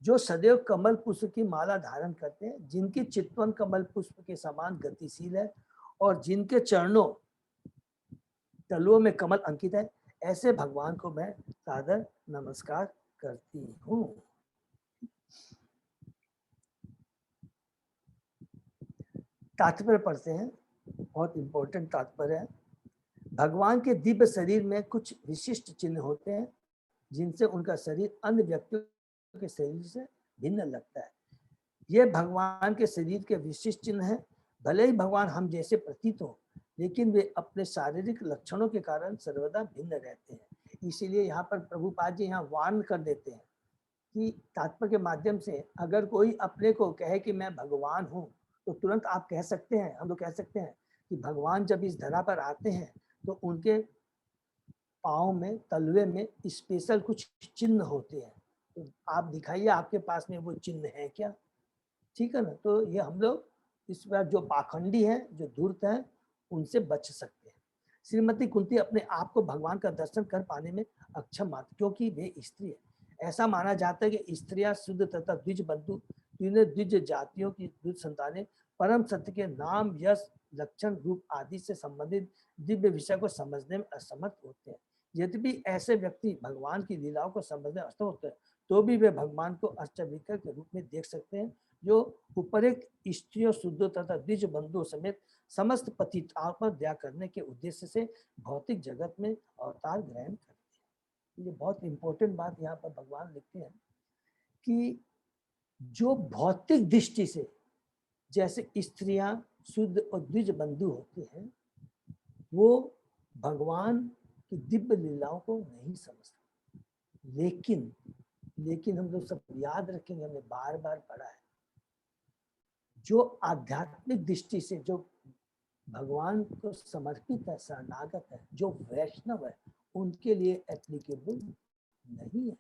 जो सदैव कमल पुष्प की माला धारण करते हैं, जिनकी चितवन कमल पुष्प के समान गतिशील है, और जिनके चरणों तलुओं में कमल अंकित है, ऐसे भगवान को मैं सादर नमस्कार करती हूँ। तात्पर्य पढ़ते हैं, बहुत इंपॉर्टेंट तात्पर्य है। भगवान के दिव्य शरीर में कुछ विशिष्ट चिन्ह होते हैं, जिनसे उनका शरीर अन्य व्यक्तियों के शरीर से भिन्न लगता है। ये भगवान के शरीर के विशिष्ट चिन्ह हैं। भले ही भगवान हम जैसे प्रतीत हो, लेकिन वे अपने शारीरिक लक्षणों के कारण सर्वदा भिन्न रहते हैं। इसीलिए यहाँ पर प्रभुपाद जी यहाँ वार्न कर देते हैं कि तात्पर्य के माध्यम से अगर कोई अपने को कहे कि मैं भगवान हूँ, तो तुरंत आप कह सकते हैं, हम लोग कह सकते हैं कि भगवान जब इस धरा पर आते हैं तो उनके पाँव में, तलवे में स्पेशल कुछ चिन्ह होते हैं। तो आप दिखाइए आपके पास में वो चिन्ह है क्या। ठीक है ना। तो ये हम लोग इस बार जो पाखंडी हैं, जो धूर्त हैं, उनसे बच सकते हैं। श्रीमती कुंती अपने आप को भगवान का दर्शन कर पाने में अक्षम मात्र, क्योंकि वे स्त्री है। ऐसा माना जाता है कि स्त्रियां शुद्ध तथा द्विज बंधु, तीनों द्विज जातियों की द्विज संतानें, परम सत्य के नाम, यश, लक्षण, रूप आदि से संबंधित दिव्य विषय को समझने में असमर्थ होते हैं। यद्यपि ऐसे व्यक्ति भगवान की लीलाओं को समझने में असमर्थ होते हैं, तो भी वे भगवान को अष्टविकर के रूप में देख सकते हैं, जो उपरिक्त स्त्रियों, शुद्धों तथा द्विज बंधुओं समेत समस्त पतिताओं पर दया करने के उद्देश्य से भौतिक जगत में अवतार ग्रहण करते हैं। ये बहुत इंपॉर्टेंट बात यहाँ पर भगवान लिखते हैं कि जो भौतिक दृष्टि से जैसे स्त्रियां शुद्ध और द्विज बंधु होते हैं, वो भगवान की दिव्य लीलाओं को नहीं समझते। लेकिन हम लोग सब याद रखेंगे, हमने बार बार पढ़ा है, जो आध्यात्मिक दृष्टि से जो भगवान को समर्पित है, शरणागत है, जो वैष्णव है, उनके लिए एप्लीकेबल नहीं है।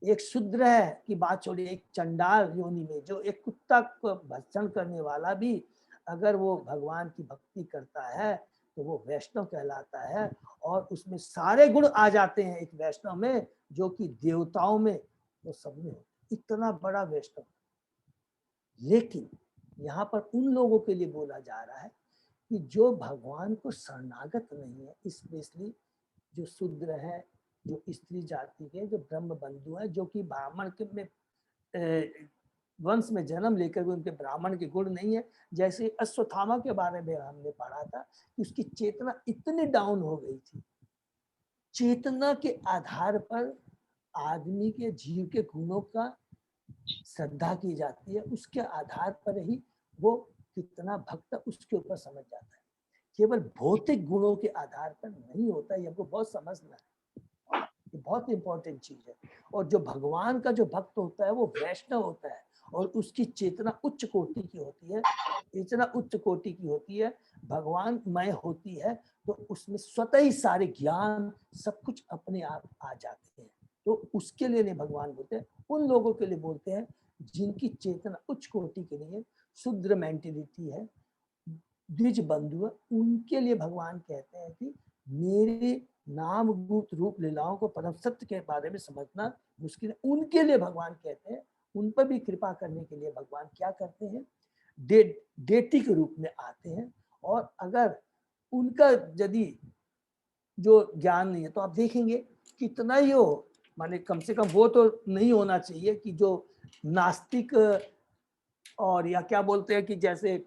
एक शूद्र है की बात छोड़िए, एक चंडाल योनि में जो एक कुत्ता को भक्षण करने वाला भी अगर वो भगवान की भक्ति करता है तो वो वैष्णव कहलाता है, और उसमें सारे गुण आ जाते हैं एक वैष्णव में, जो कि देवताओं में वो सब में होते। इतना बड़ा वैष्णव। लेकिन यहाँ पर उन लोगों के लिए बोला जा रहा है कि जो भगवान को शरणागत नहीं है, स्पेशली जो शूद्र है, जो स्त्री जाति के, जो ब्रह्म बंधु है, जो कि ब्राह्मण के में वंश में जन्म लेकर उनके ब्राह्मण के गुण नहीं है। जैसे अश्वत्थामा के बारे में हमने पढ़ा था कि उसकी चेतना इतनी डाउन हो गई थी। चेतना के आधार पर आदमी के जीव के गुणों का श्रद्धा की जाती है, उसके आधार पर ही वो कितना भक्त उसके ऊपर समझ जाता है। केवल भौतिक गुणों के आधार पर नहीं होता, ये हमको बहुत समझना है, ये बहुत इंपॉर्टेंट चीज है। और जो भगवान का जो भक्त होता है वो वैष्णव होता है, और उसकी चेतना उच्च कोटि की होती है, इतना उच्च कोटि की होती है, भगवानमय होती है, तो उसमें स्वतः ही सारे ज्ञान सब कुछ अपने आप आ जाते हैं। तो उसके लिए नहीं भगवान बोलते हैं, उन लोगों के लिए बोलते हैं जिनकी चेतना उच्च कोटि के लिए शुद्र मेंटेलिटी है, द्विज बंधु है, उनके लिए भगवान कहते हैं कि मेरे नाम रूप लीलाओं को परम सत्य के बारे में समझना मुश्किल है। उनके लिए भगवान कहते हैं, उन पर भी कृपा करने के लिए भगवान क्या करते हैं, डेटी के रूप में आते हैं। और अगर उनका यदि जो ज्ञान नहीं है तो आप देखेंगे कितना ही हो, माने कम से कम वो तो नहीं होना चाहिए कि जो नास्तिक और या क्या बोलते हैं कि जैसे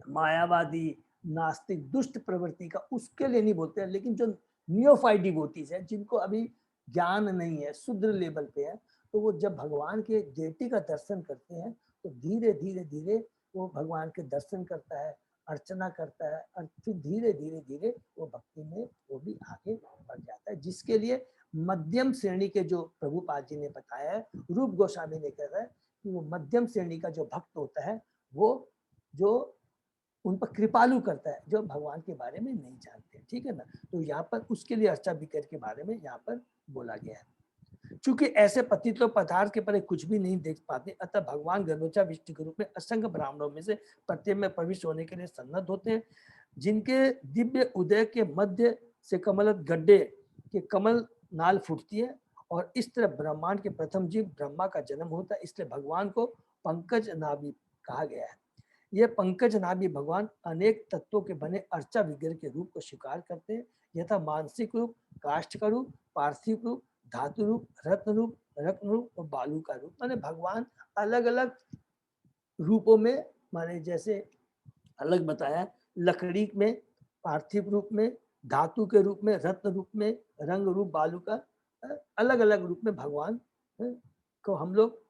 मायावादी, नास्तिक दुष्ट प्रवृत्ति का, उसके लिए नहीं बोलते हैं। लेकिन जो नियोफाइट डिवोटीज है, जिनको अभी ज्ञान नहीं है, शुद्ध लेवल पे है, तो वो जब भगवान के देवती का दर्शन करते हैं तो धीरे धीरे धीरे वो भगवान के दर्शन करता है, अर्चना करता है, और फिर धीरे धीरे धीरे वो भक्ति में वो भी आगे बढ़ जाता है। जिसके लिए मध्यम श्रेणी के, जो प्रभुपाद जी ने बताया है, रूप गोस्वामी ने कहा है कि वो मध्यम श्रेणी का जो भक्त होता है, वो जो उन पर कृपालु करता है, जो भगवान के बारे में नहीं जानते। ठीक है ना। तो यहाँ पर उसके लिए अर्चा विकर के बारे में यहाँ पर बोला गया है। चूंकि ऐसे पतित लोग पदार्थ के परे कुछ भी नहीं देख पाते, अतः भगवान गर्भोचा विष्टि के रूप में असंख्य ब्राह्मणों में से प्रत्येक में प्रविष्ट होने के लिए सन्नद्ध होते हैं, जिनके दिव्य उदय के मध्य से कमल गड्ढे के कमल नाल फूटती है, और इस तरह ब्रह्मांड के प्रथम जीव ब्रह्मा का जन्म होता है। इसलिए भगवान को पंकज नाभि कहा गया है। यह पंकज नाभि भगवान अनेक तत्वों के बने अर्चा विग्रह के रूप को स्वीकार करते हैं, यथा मानसिक रूप, काष्ठ का रूप, पार्थिव रूप, धातु रूप, रत्न रूप और बालू का रूप। माने भगवान अलग अलग रूपों में, माने जैसे अलग बताया, लकड़ी में, पार्थिव रूप में, धातु के रूप में, रत्न रूप में, रंग रूप बालू का, अलग अलग रूप में भगवान को हम लोग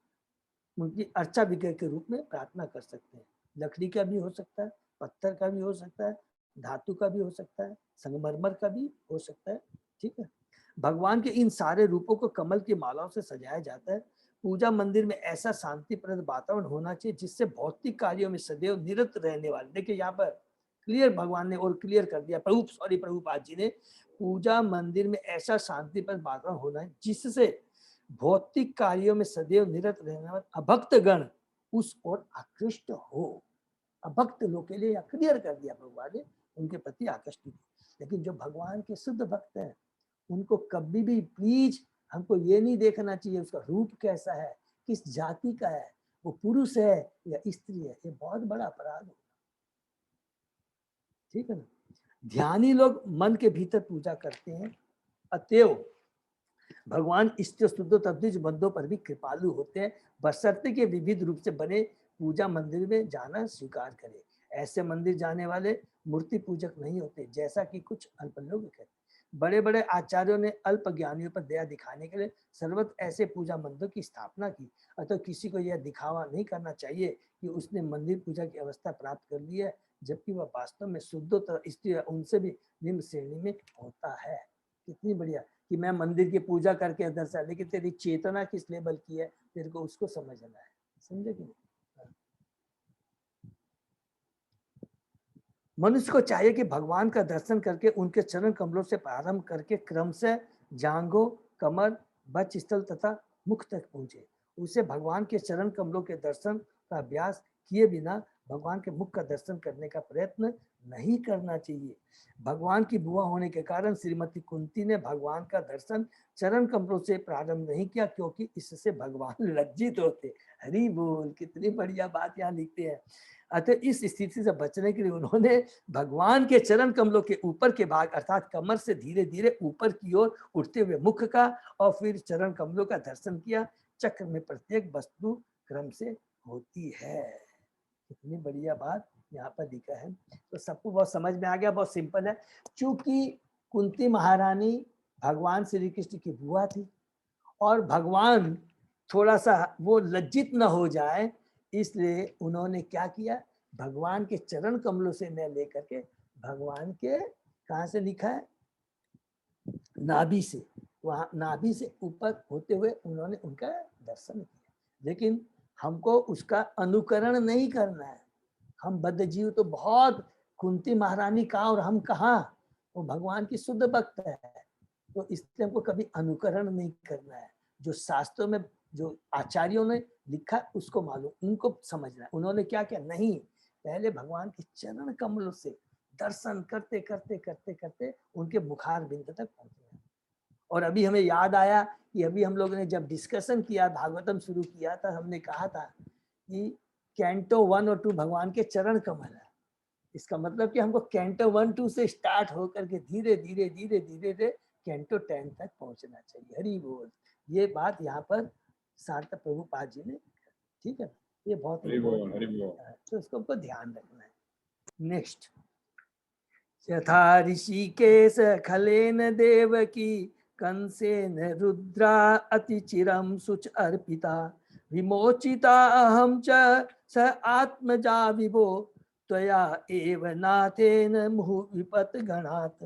उनकी अर्चा विग्रह के रूप में प्रार्थना कर सकते हैं। लकड़ी का भी हो सकता है, पत्थर का भी हो सकता है, धातु का भी हो सकता है, संगमरमर का भी हो सकता है। ठीक है। भगवान के इन सारे रूपों को कमल की मालाओं से सजाया जाता है। पूजा मंदिर में ऐसा शांतिप्रद वातावरण होना चाहिए जिससे भौतिक कार्यों में सदैव निरत रहने वाले, देखिए यहाँ पर क्लियर भगवान ने और क्लियर कर दिया, प्रभुपाद जी ने, पूजा मंदिर में ऐसा शांतिप्रद वातावरण होना है जिससे भौतिक कार्यों में सदैव निरत रहने वाले अभक्त गण उस ओर आकृष्ट हो। अभक्त लोग के लिए क्लियर कर दिया भगवान ने, उनके प्रति आकृष्ट। लेकिन जो भगवान के शुद्ध भक्त हैं, उनको कभी भी प्लीज हमको ये नहीं देखना चाहिए उसका रूप कैसा है, किस जाति का है, वो पुरुष है या स्त्री है, ये बहुत बड़ा अपराध होगा। ठीक है ना। ध्यानी लोग मन के भीतर पूजा करते हैं, अतएव भगवान इष्ट शुद्ध तद्विज बंधों पर भी कृपालु होते हैं, बशर्ते के विविध रूप से बने पूजा मंदिर में जाना स्वीकार करें। ऐसे मंदिर जाने वाले मूर्ति पूजक नहीं होते, जैसा कि कुछ अल्प लोग कहते हैं। बड़े बड़े आचार्यों ने अल्प ज्ञानियों पर दया दिखाने के लिए सर्वत्र ऐसे पूजा मंदिर की स्थापना की। अतः किसी को यह दिखावा नहीं करना चाहिए कि उसने मंदिर पूजा की अवस्था प्राप्त कर ली है, जबकि वह वास्तव में शुद्धोत्तर स्त्री उनसे भी निम्न श्रेणी में होता है। कितनी बढ़िया कि मैं मंदिर की पूजा करके अंदर से, लेकिन तेरी चेतना किस लेवल की है, तेरे को उसको समझना है। समझे कि नहीं। मनुष्य को चाहिए कि भगवान का दर्शन करके उनके चरण कमलों से प्रारंभ करके क्रम से जांघों, कमर, वक्षस्थल तथा मुख तक पहुंचे। उसे भगवान के चरण कमलों के दर्शन का अभ्यास किए बिना भगवान के मुख का दर्शन करने का प्रयत्न नहीं करना चाहिए। भगवान की बुआ होने के कारण श्रीमती कुंती ने भगवान का दर्शन चरण कमलों से प्रारंभ नहीं किया, क्योंकि इससे भगवान लज्जित होते। हरि बोल, कितनी बढ़िया बात यहाँ लिखते हैं। अतः इस स्थिति से बचने के लिए उन्होंने भगवान के चरण कमलों के ऊपर के भाग अर्थात कमर से धीरे धीरे ऊपर की ओर उठते हुए मुख का और फिर चरण कमलों का दर्शन किया। चक्र में प्रत्येक वस्तु क्रम से होती है। कितनी बढ़िया बात यहाँ पर लिखा है। तो सबको बहुत समझ में आ गया, बहुत सिंपल है। चूंकि कुंती महारानी भगवान श्री कृष्ण की बुआ थी और भगवान थोड़ा सा वो लज्जित न हो जाए, इसलिए उन्होंने क्या किया, भगवान के चरण कमलों से न लेकर के भगवान के कहाँ से लिखा है, नाभि से, वहां नाभि से ऊपर होते हुए उन्होंने उनका दर्शन किया। लेकिन हमको उसका अनुकरण नहीं करना है। हम बद्ध जीव तो बहुत, कुंती महारानी कहाँ और हम कहाँ, वो भगवान की शुद्ध भक्त है। तो इसलिए हमको कभी अनुकरण नहीं करना है। जो शास्त्रों में जो आचार्यों ने लिखा उसको मालूम, उनको समझना है। उन्होंने क्या किया, नहीं, पहले भगवान के चरण कमलों से दर्शन करते करते करते करते उनके मुखार बिंद तक पहुंचे। और अभी हमें याद आया कि अभी हम लोगों ने जब डिस्कशन किया, भागवतम शुरू किया था, हमने कहा था कि कैंटो 1 और 2 भगवान के चरण कमल है। इसका मतलब कि हमको कैंटो 1, 2 से स्टार्ट होकर के धीरे धीरे धीरे धीरे धीरे कैंटो 10 तक पहुंचना चाहिए। हरि बोल। ये बात यहाँ पर सार्थक प्रभुपाद जी ने, ठीक है, ये बहुत इम्पोर्टेंट है, तो इसको हमको ध्यान रखना है। नेक्स्ट, यथा ऋषिकेश खलेन देवकी कंसेन रुद्रा अतिचिरं शुच अर्पिता विमोचिता अहं च स आत्मजा विभो त्वया एव नाथेन मुहु विपत गणात्।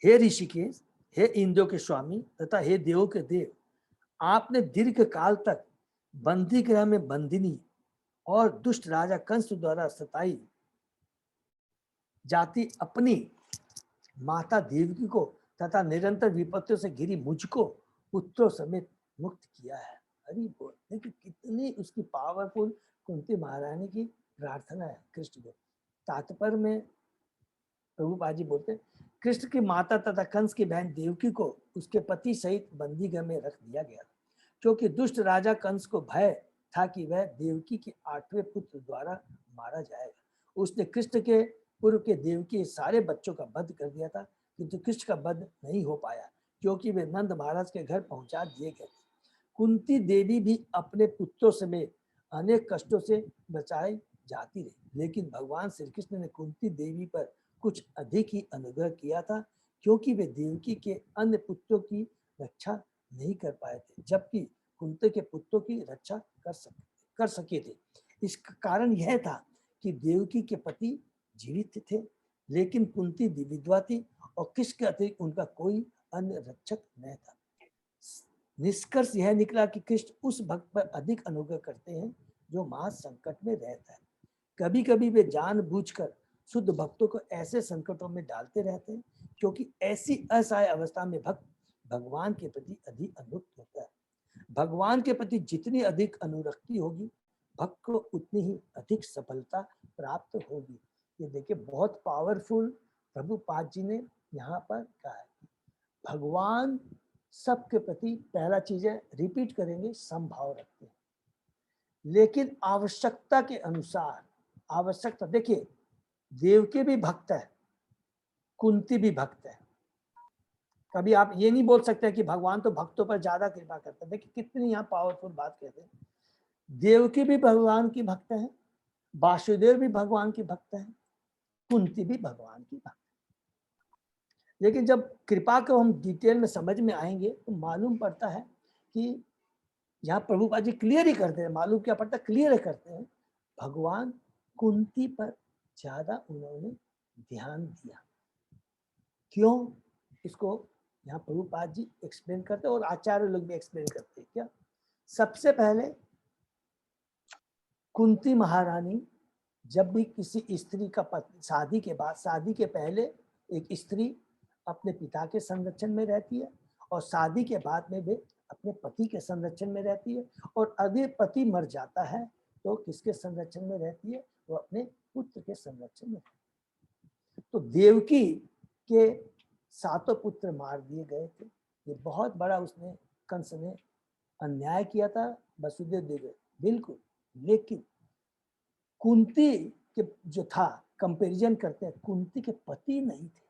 हे ऋषिकेश, हे इंद्रों के स्वामी तथा हे देवों के देव, आपने दीर्घ काल तक बंदी गृह में बंदिनी और दुष्ट राजा कंस द्वारा सताई जाती अपनी माता देवकी को तथा निरंतर विपत्तियों से घिरी मुझको पुत्रों समेत मुक्त किया है। अरे बोल, देखिए कितनी उसकी पावरफुल कुंती महारानी की प्रार्थना है कृष्ण को। तात्पर्य में प्रभुपाद जी बोलते हैं, कृष्ण की माता तथा कंस की बहन देवकी को उसके पति सहित बंदीगृह में रख दिया गया, क्योंकि दुष्ट राजा कंस को भय था कि वह देवकी के 8वें पुत्र द्वारा मारा जाएगा। उसने कृष्ण के पूर्व के देवकी सारे बच्चों का वध कर दिया था, किंतु कृष्ण का वध नहीं हो पाया क्योंकि वे नंद महाराज के घर पहुंचा दिए गए। कुंती देवी भी अपने पुत्रों समेत अनेक कष्टों से बचाई जाती रही, लेकिन भगवान श्री कृष्ण ने कुंती देवी पर कुछ अधिक ही अनुग्रह किया था, क्योंकि वे देवकी के अन्य पुत्रों की रक्षा नहीं कर पाए थे, जबकि कुंती के पुत्रों की रक्षा कर सके थे। इसका कारण यह था कि देवकी के पति जीवित थे, लेकिन कुंती विधवा थी और कृष्ण के अतिरिक्त उनका कोई अन्य रक्षक नहीं था। निष्कर्ष यह निकला कि कृष्ण उस भक्त पर अधिक अनुग्रह करते हैं जो महा संकट में रहता है। कभी कभी वे जानबूझकर शुद्ध भक्तों को ऐसे संकटों में डालते रहते हैं, क्योंकि ऐसी असहाय अवस्था में भक्त भगवान के प्रति अधिक अनुरक्त होता है। भगवान के प्रति जितनी अधिक अनुरक्ति होगी, भक्त को उतनी ही अधिक सफलता प्राप्त होगी। ये देखिए बहुत पावरफुल प्रभुपाद जी ने यहाँ पर कहा है। भगवान सबके प्रति पहला चीज है, रिपीट करेंगे, समभाव रखते हैं, लेकिन आवश्यकता के अनुसार। आवश्यकता देखिए, देवकी भी भक्त है, कुंती भी भक्त है। कभी आप ये नहीं बोल सकते कि भगवान तो भक्तों पर ज्यादा कृपा करता है। देखिए कितनी यहाँ पावरफुल बात कहते हैं। देवकी भी भगवान की भक्त है, वासुदेव भी भगवान की भक्त है, कुंती भी भगवान की भक्त है। लेकिन जब कृपा को हम डिटेल में समझ में आएंगे तो मालूम पड़ता है कि यहाँ प्रभुपाद जी क्लियर ही करते हैं, मालूम क्या पड़ता है, क्लियर करते हैं, भगवान कुंती पर ज्यादा उन्होंने ध्यान दिया। क्यों, इसको यहाँ प्रभुपाद जी एक्सप्लेन करते हैं और आचार्य लोग भी एक्सप्लेन करते हैं। क्या, सबसे पहले कुंती महारानी जब भी किसी स्त्री का शादी के बाद, शादी के पहले एक स्त्री अपने पिता के संरक्षण में रहती है और शादी के बाद में भी अपने पति के संरक्षण में रहती है, और अगर पति मर जाता है तो किसके संरक्षण में रहती है, वो अपने पुत्र के संरक्षण में। तो देवकी के 7 पुत्र मार दिए गए थे। ये बहुत बड़ा उसने कंस ने अन्याय किया था वसुदेव देव, बिल्कुल। लेकिन कुंती के जो था, कंपैरिजन करते हैं, कुंती के पति नहीं थे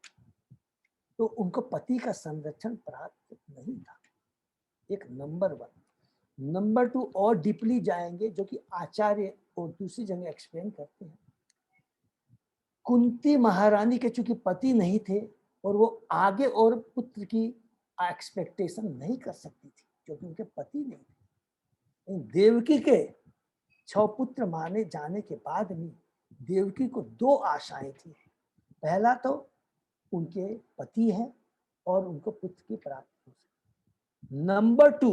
तो उनको पति का संरक्षण प्राप्त नहीं था, एक नंबर 1। नंबर 2 और डीपली जाएंगे, जो कि आचार्य और दूसरी जगह एक्सप्लेन करते हैं। कुंती महारानी के चूंकि पति नहीं थे और वो आगे और पुत्र की एक्सपेक्टेशन नहीं कर सकती थी क्योंकि उनके पति नहीं थे। देवकी के 6 पुत्र माने जाने के बाद भी देवकी को 2 आशाएं थी। पहला तो उनके पति हैं और उनको पुत्र की प्राप्ति हो सके। नंबर 2,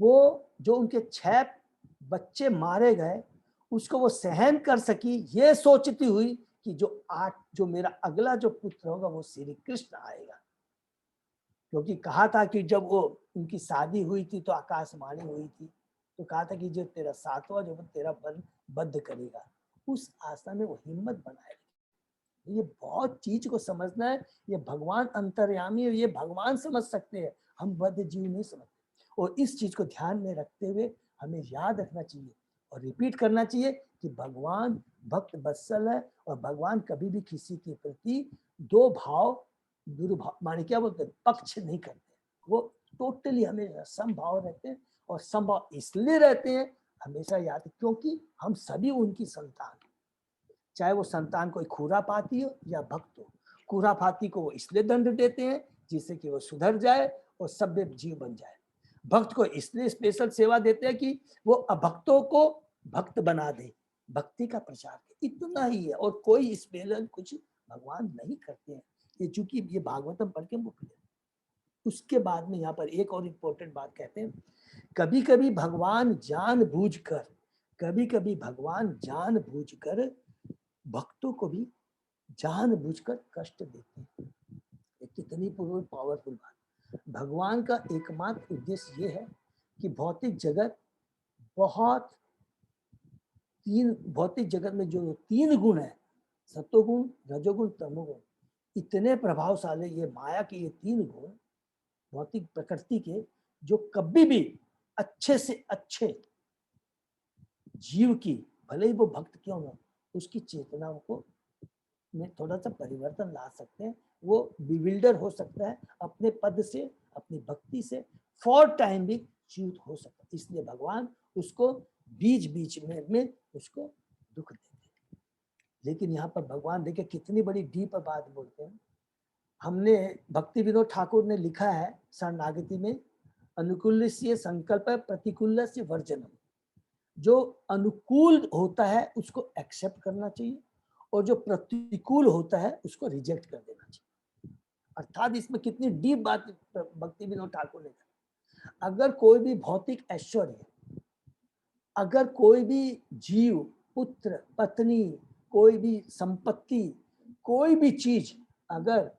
वो जो उनके 6 बच्चे मारे गए उसको वो सहन कर सकी, ये सोचती हुई कि जो मेरा अगला जो पुत्र होगा वो श्री कृष्ण आएगा। क्योंकि कहा था कि जब वो उनकी शादी हुई थी तो आकाशवाणी हुई थी, तो कहा था कि जो तेरा 7वां जो तेरा बद्ध करेगा, उस आशा में वो हिम्मत बनाए। ये बहुत चीज को समझना है। ये भगवान अंतर्यामी है, ये भगवान समझ सकते हैं, हम बद्ध जीव नहीं समझते। और इस चीज को ध्यान में रखते हुए हमें याद रखना चाहिए और रिपीट करना चाहिए कि भगवान भक्त वत्सल है और भगवान कभी भी किसी के प्रति 2 भाव, दुर्भाव माने क्या बोलते हैं, पक्ष नहीं करते। वो टोटली हमेशा समभाव रहते हैं, और समभाव इसलिए रहते हैं, हमेशा याद, क्योंकि हम सभी उनकी संतान। चाहे वो संतान कोई खुरापाती हो या भक्त हो। खुरापाती को वो इसलिए दंड देते हैं जिससे कि वो सुधर जाए और सभ्य जीव बन जाए। भक्त को इसलिए स्पेशल सेवा देते हैं कि वो अभक्तों को भक्त बना दे, भक्ति का प्रचार करे, इतना ही है। और कोई स्पेशल कुछ भगवान नहीं करते हैं। ये चूंकि ये भागवतम पढ़ के मुक्त है। उसके बाद में यहाँ पर एक और इम्पोर्टेंट बात कहते हैं, कभी कभी भगवान जानबूझकर, कभी कभी भगवान जानबूझकर भक्तों को भी जानबूझकर कष्ट देते हैं। ये कितनी पावरफुल बात। भगवान का एकमात्र उद्देश्य ये है कि भौतिक जगत बहुत भौतिक जगत में जो 3 गुण है, सत्वगुण, रजोगुण, तमोगुण, इतने प्रभावशाली ये माया के ये 3 गुण भौतिक प्रकृति के, जो कभी भी अच्छे से अच्छे जीव की, भले ही वो भक्त क्यों ना, उसकी चेतनाओं को में थोड़ा सा परिवर्तन ला सकते हैं। वो बिविल्डर हो सकता है, अपने पद से, अपनी भक्ति से फॉर टाइम भी च्युत हो सकता है। इसलिए भगवान उसको बीच बीच में उसको दुख देते हैं। लेकिन यहाँ पर भगवान देखिए कितनी बड़ी डीप बात बोलते हैं। हमने भक्ति विनोद ठाकुर ने लिखा है शरणागति में, अनुकूल से संकल्प प्रतिकूल से वर्जनम। जो अनुकूल होता है उसको एक्सेप्ट करना चाहिए और जो प्रतिकूल होता है उसको रिजेक्ट कर देना चाहिए। अर्थात इसमें कितनी डीप बात भक्ति विनोद ठाकुर ने कहा। अगर कोई भी भौतिक ऐश्वर्य, अगर कोई भी जीव, पुत्र, पत्नी, कोई भी संपत्ति, कोई भी चीज अगर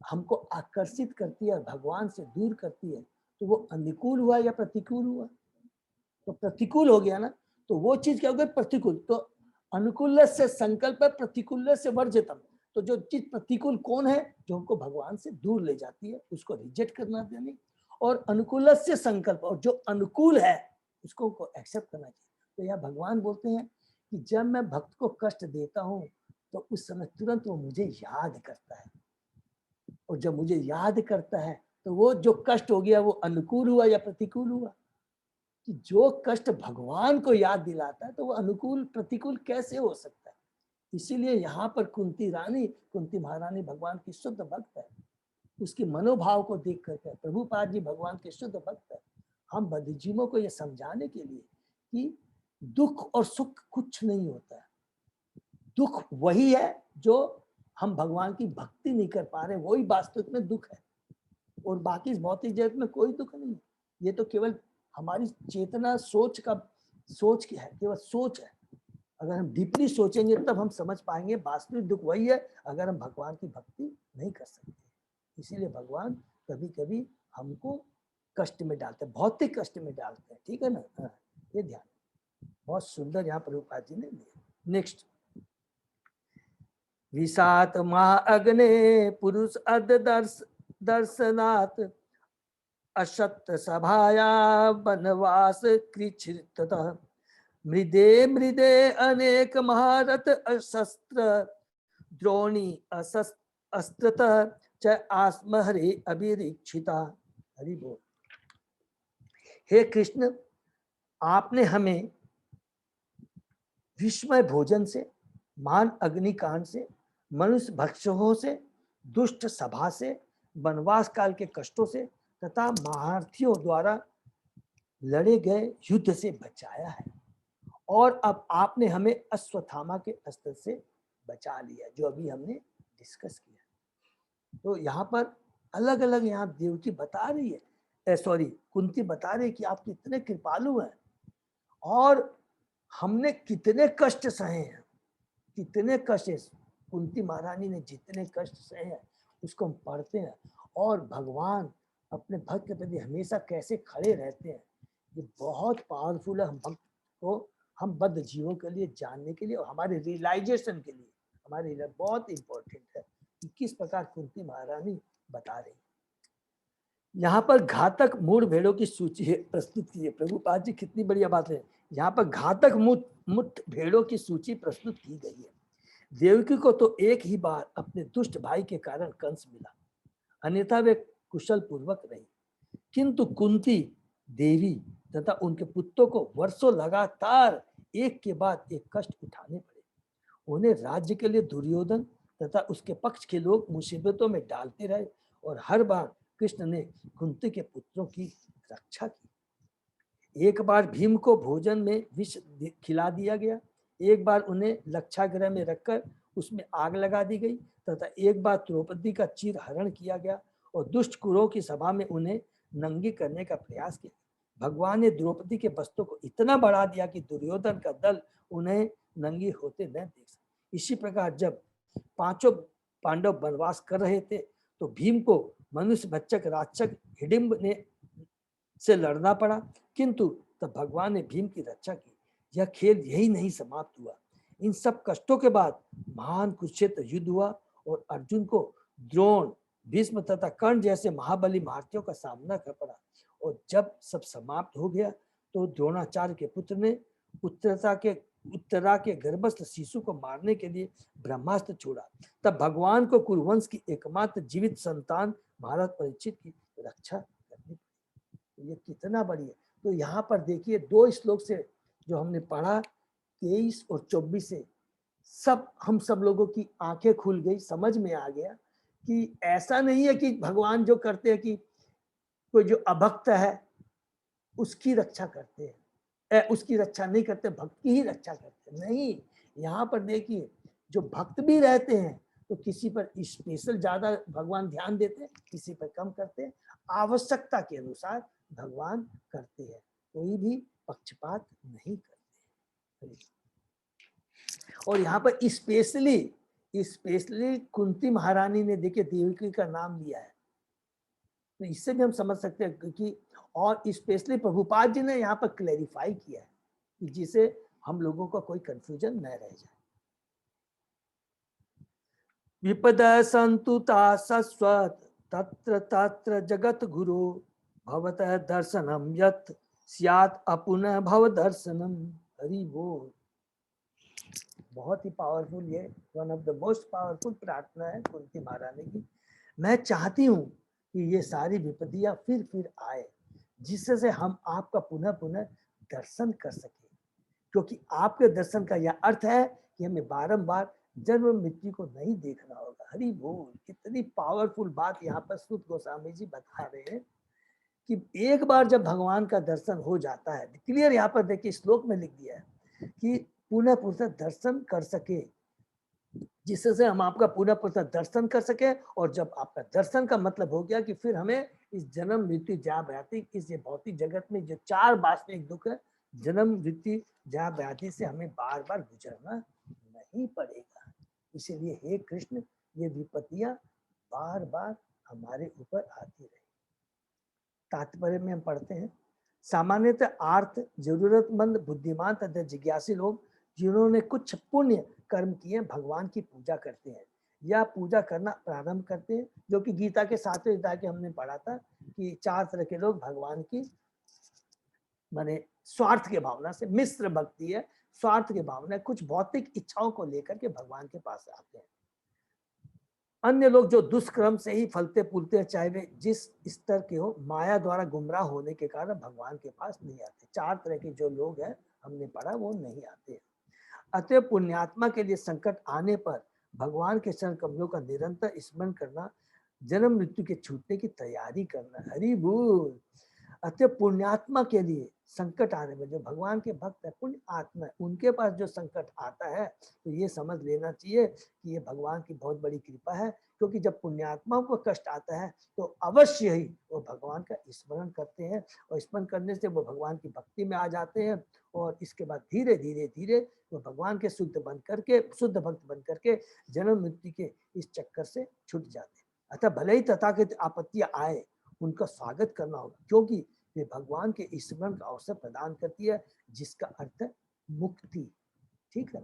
हमको आकर्षित करती है, भगवान से दूर करती है, तो वो अनुकूल हुआ या प्रतिकूल हुआ? तो प्रतिकूल हो गया ना। तो वो चीज क्या हो गई? प्रतिकूल। तो अनुकूल से संकल्प, प्रतिकूल से वर्जितम। तो जो चीज प्रतिकूल कौन है? जो हमको भगवान से दूर ले जाती है, उसको रिजेक्ट करना देनी। और अनुकूल से संकल्प, और जो अनुकूल है उसको एक्सेप्ट करना चाहिए। तो यह भगवान बोलते हैं कि जब मैं भक्त को कष्ट देता हूँ तो उस समय तुरंत वो मुझे याद करता है, और जब मुझे याद करता है तो वो जो कष्ट हो गया वो अनुकूल हुआ या प्रतिकूल हुआ? कि जो कष्ट भगवान को याद दिलाता है तो वो अनुकूल प्रतिकूल कैसे हो सकता है? इसीलिए यहाँ पर कुंती रानी, कुंती महारानी भगवान की शुद्ध भक्त है। उसके मनोभाव को देख करके प्रभुपाद जी भगवान के शुद्ध भक्त है। हम बद्धजीवों को ये समझाने के लिए कि दुख और सुख कुछ नहीं होता है। दुख वही है जो हम भगवान की भक्ति नहीं कर पा रहे, वही वास्तविक में दुख है। और बाकी इस भौतिक जगत में कोई दुख नहीं है। ये तो केवल हमारी चेतना, सोच की है, केवल सोच है। अगर हम डीपली सोचेंगे तब हम समझ पाएंगे वास्तविक दुख वही है अगर हम भगवान की भक्ति नहीं कर सकते। इसीलिए भगवान कभी कभी हमको कष्ट में डालते हैं, भौतिक कष्ट में डालते हैं। ठीक है ना? हाँ, ये ध्यान। बहुत सुंदर यहाँ प्रभुपाद जी ने दिया। नेक्स्ट, विषात महा अग्ने पुरुष अद दर्शनात् अशक्त सभाया वनवास कृच्छ्रितः मृदे मृदे अनेक महारथ अशस्त्र द्रोणी अस्त्रतः च आस्महरे अभिरीक्षिता। हरि बोल। हे कृष्ण, आपने हमें विस्मय भोजन से, मान अग्निकांड से, मनुष्य भक्षकों से, दुष्ट सभा से, वनवास काल के कष्टों से तथा महारथियों द्वारा लड़े गए युद्ध से बचाया है। और अब आपने हमें अश्वत्थामा के अस्त्र से बचा लिया, जो अभी हमने डिस्कस किया। तो यहाँ पर अलग अलग यहाँ देवकी बता रही है, कुंती बता रही है कि आप कितने कृपालु हैं और हमने कितने कष्ट सहे हैं, कितने कष्ट। कुंती महारानी ने जितने कष्ट सहे हैं उसको हम पढ़ते हैं, और भगवान अपने भक्त के प्रति हमेशा कैसे खड़े रहते हैं, ये बहुत पावरफुल है। हम भक्त को, हम बद्ध जीवों के लिए जानने के लिए और हमारे रियलाइजेशन के लिए हमारे लिए बहुत इंपॉर्टेंट है कि किस प्रकार कुंती महारानी बता रही। यहाँ पर घातक मूढ़ भेड़ों की सूची प्रस्तुत की है। प्रभुपाद जी कितनी बढ़िया बात है। यहाँ पर घातक मुठ भेड़ों की सूची प्रस्तुत की गई है। देवकी को तो एक ही बार अपने दुष्ट भाई के कारण कंस मिला, अन्यथा वे कुशल पूर्वक रही। किंतु कुंती देवी तथा उनके पुत्रों को वर्षों लगातार एक के बाद एक कष्ट उठाने पड़े। उन्हें राज्य के लिए दुर्योधन तथा उसके पक्ष के लोग मुसीबतों में डालते रहे और हर बार कृष्ण ने कुंती के पुत्रों की रक्षा की। एक बार भीम को भोजन में विष खिला दिया गया, एक बार उन्हें लक्षागृह में रखकर उसमें आग लगा दी गई तथा एक बार द्रौपदी का चीर हरण किया गया और दुष्ट कुरों की सभा में उन्हें नंगी करने का प्रयास किया। भगवान ने द्रौपदी के वस्त्रों को इतना बढ़ा दिया कि दुर्योधन का दल उन्हें नंगी होते न देख सके। इसी प्रकार जब पांचों पांडव वनवास कर रहे थे तो भीम को मनुष्य भक्षक राक्षस हिडिंब ने से लड़ना पड़ा, किंतु तब भगवान ने भीम की रक्षा की। यह खेल यही नहीं समाप्त हुआ। इन सब कष्टों के बाद महान कुरुक्षेत्र युद्ध हुआ और अर्जुन को द्रोण, भीष्म तथा कर्ण जैसे महाबली महारथियों का सामना कर पड़ा। और जब सब समाप्त हो गया तो द्रोणाचार्य के पुत्र ने उत्तरा के गर्भस्थ शिशु को मारने के लिए ब्रह्मास्त्र छोड़ा। तब भगवान को कुरुवंश की एकमात्र जीवित संतान महाराज परीक्षित की रक्षा करनी पड़ी। ये कितना बड़ी है। तो यहाँ पर देखिए 2 श्लोक से जो हमने पढ़ा 23 और 24 से सब हम सब लोगों की आंखें खुल गई, समझ में आ गया कि ऐसा नहीं है कि भगवान जो करते हैं कि कोई जो अभक्त है उसकी रक्षा करते हैं, उसकी रक्षा नहीं करते, भक्त की ही रक्षा करते हैं। नहीं, यहाँ पर देखिए जो भक्त भी रहते हैं तो किसी पर स्पेशल ज्यादा भगवान ध्यान देते हैं, किसी पर कम करते हैं, आवश्यकता के अनुसार भगवान करते हैं, कोई भी पक्षपात नहीं करते। और यहाँ पर स्पेशली कुंती महारानी ने देखिए देवकी का नाम लिया है, तो इससे भी हम समझ सकते हैं कि और स्पेशली प्रभुपाद जी ने यहाँ पर क्लैरिफाई किया है कि जिसे हम लोगों का कोई कंफ्यूजन न रह जाए। विपद संतुता सस्वत तत्र तत्र जगत गुरु भवतः दर्शनम यत् स्यात् अपुनः भव दर्शनम। हरि बोल। बहुत ही पावरफुल, ये one of the most powerful प्रार्थना है कुंती महारानी की। मैं चाहती हूँ कि ये सारी विपत्तियां फिर आए जिससे हम आपका पुनः पुनः दर्शन कर सके, क्योंकि आपके दर्शन का यह अर्थ है कि हमें बारंबार जन्म मृत्यु को नहीं देखना होगा। हरि बोल। कितनी पावरफुल बात यहाँ पर सुत गोस्वामी जी बता रहे हैं कि एक बार जब भगवान का दर्शन हो जाता है, क्लियर यहाँ पर देखिए श्लोक में लिख दिया है कि पुनः पुनः दर्शन कर सके, जिससे हम आपका पुनः पुनः दर्शन कर सके। और जब आपका दर्शन का मतलब हो गया कि फिर हमें इस जन्म मृत्यु जया व्याधि, इस भौतिक जगत में जो 4 वास्तविक दुख है, जन्म मृत्यु जया व्याधि से हमें बार बार गुजरना नहीं पड़ेगा। इसीलिए हे कृष्ण, ये विपत्तियां बार बार हमारे ऊपर आती रहे। तात्पर्य में हम पढ़ते हैं, सामान्यतः आर्थ जरूरतमंद बुद्धिमान तथा जिज्ञासी लोग जिन्होंने कुछ पुण्य कर्म किए भगवान की पूजा करते हैं या पूजा करना प्रारंभ करते हैं, जो कि गीता के 7वें अध्याय के हमने पढ़ा था कि 4 तरह के लोग भगवान की माने स्वार्थ के भावना से, मिश्र भक्ति है, स्वार्थ के भावना, कुछ भौतिक इच्छाओं को लेकर के भगवान के पास आते हैं। अन्य लोग जो दुष्कर्म से ही फलते फूलते हैं, चाहे वे जिस स्तर के हो, माया द्वारा गुमराह होने के कारण भगवान के पास नहीं आते। 4 तरह के जो लोग हैं हमने पढ़ा, वो नहीं आते। अतः पुण्यात्मा के लिए संकट आने पर भगवान के चरण कमलों का निरंतर स्मरण करना, जन्म मृत्यु के छूटने की तैयारी करना। हरि बोल। अतः पुण्यात्मा के लिए संकट आने में, जो भगवान के भक्त है, पुण्य आत्मा है, उनके पास जो संकट आता है तो ये समझ लेना चाहिए कि ये भगवान की बहुत बड़ी कृपा है। क्योंकि जब पुण्यात्माओं को कष्ट आता है तो अवश्य ही वो भगवान का स्मरण करते हैं और स्मरण करने से वो भगवान की भक्ति में आ जाते हैं और इसके बाद धीरे धीरे धीरे वो भगवान के शुद्ध भक्त बन करके जन्म मृत्यु के इस चक्कर से छूट जाते हैं। अतः भले ही तथाकथित आपत्तियां आए, उनका स्वागत करना होगा, क्योंकि ये भगवान के स्मरण का अवसर प्रदान करती है, जिसका अर्थ है मुक्ति। ठीक है,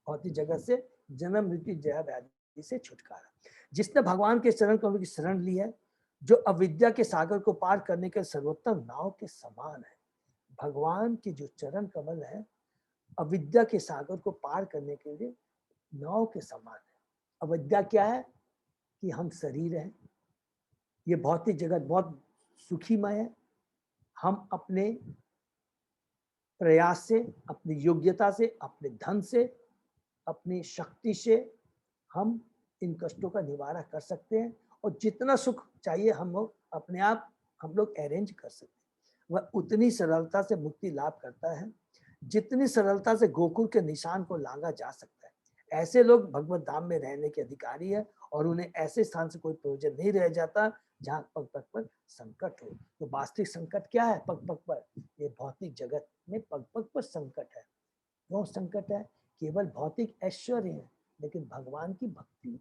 भौतिक जगत से जन्म मृत्यु जया व्याधि से छुटकारा। जिसने भगवान के चरण कमल की शरण ली है, जो अविद्या के सागर को पार करने के सर्वोत्तम नाव के समान है। भगवान के जो चरण कमल है अविद्या के सागर को पार करने के लिए नाव के समान है। अविद्या क्या है कि हम शरीर हैं, ये भौतिक जगत बहुत सुखीमय है, हम अपने प्रयास से, अपनी योग्यता से, अपने धन से अपनी शक्ति से हम इन कष्टों का निवारण कर सकते हैं और जितना सुख चाहिए हम लोग अपने आप हम लोग अरेंज कर सकते हैं। वह उतनी सरलता से मुक्ति लाभ करता है जितनी सरलता से गोकुल के निशान को लांघा जा सकता है। ऐसे लोग भगवत धाम में रहने के अधिकारी है और उन्हें ऐसे स्थान से कोई प्रयोजन नहीं रह जाता जहाँ पग पग पर संकट हो। तो वास्तविक संकट क्या है? पग पग पर, ये भौतिक जगत में पग पग पर संकट है। क्यों संकट है? केवल भौतिक ऐश्वर्य है, लेकिन भगवान की भक्ति,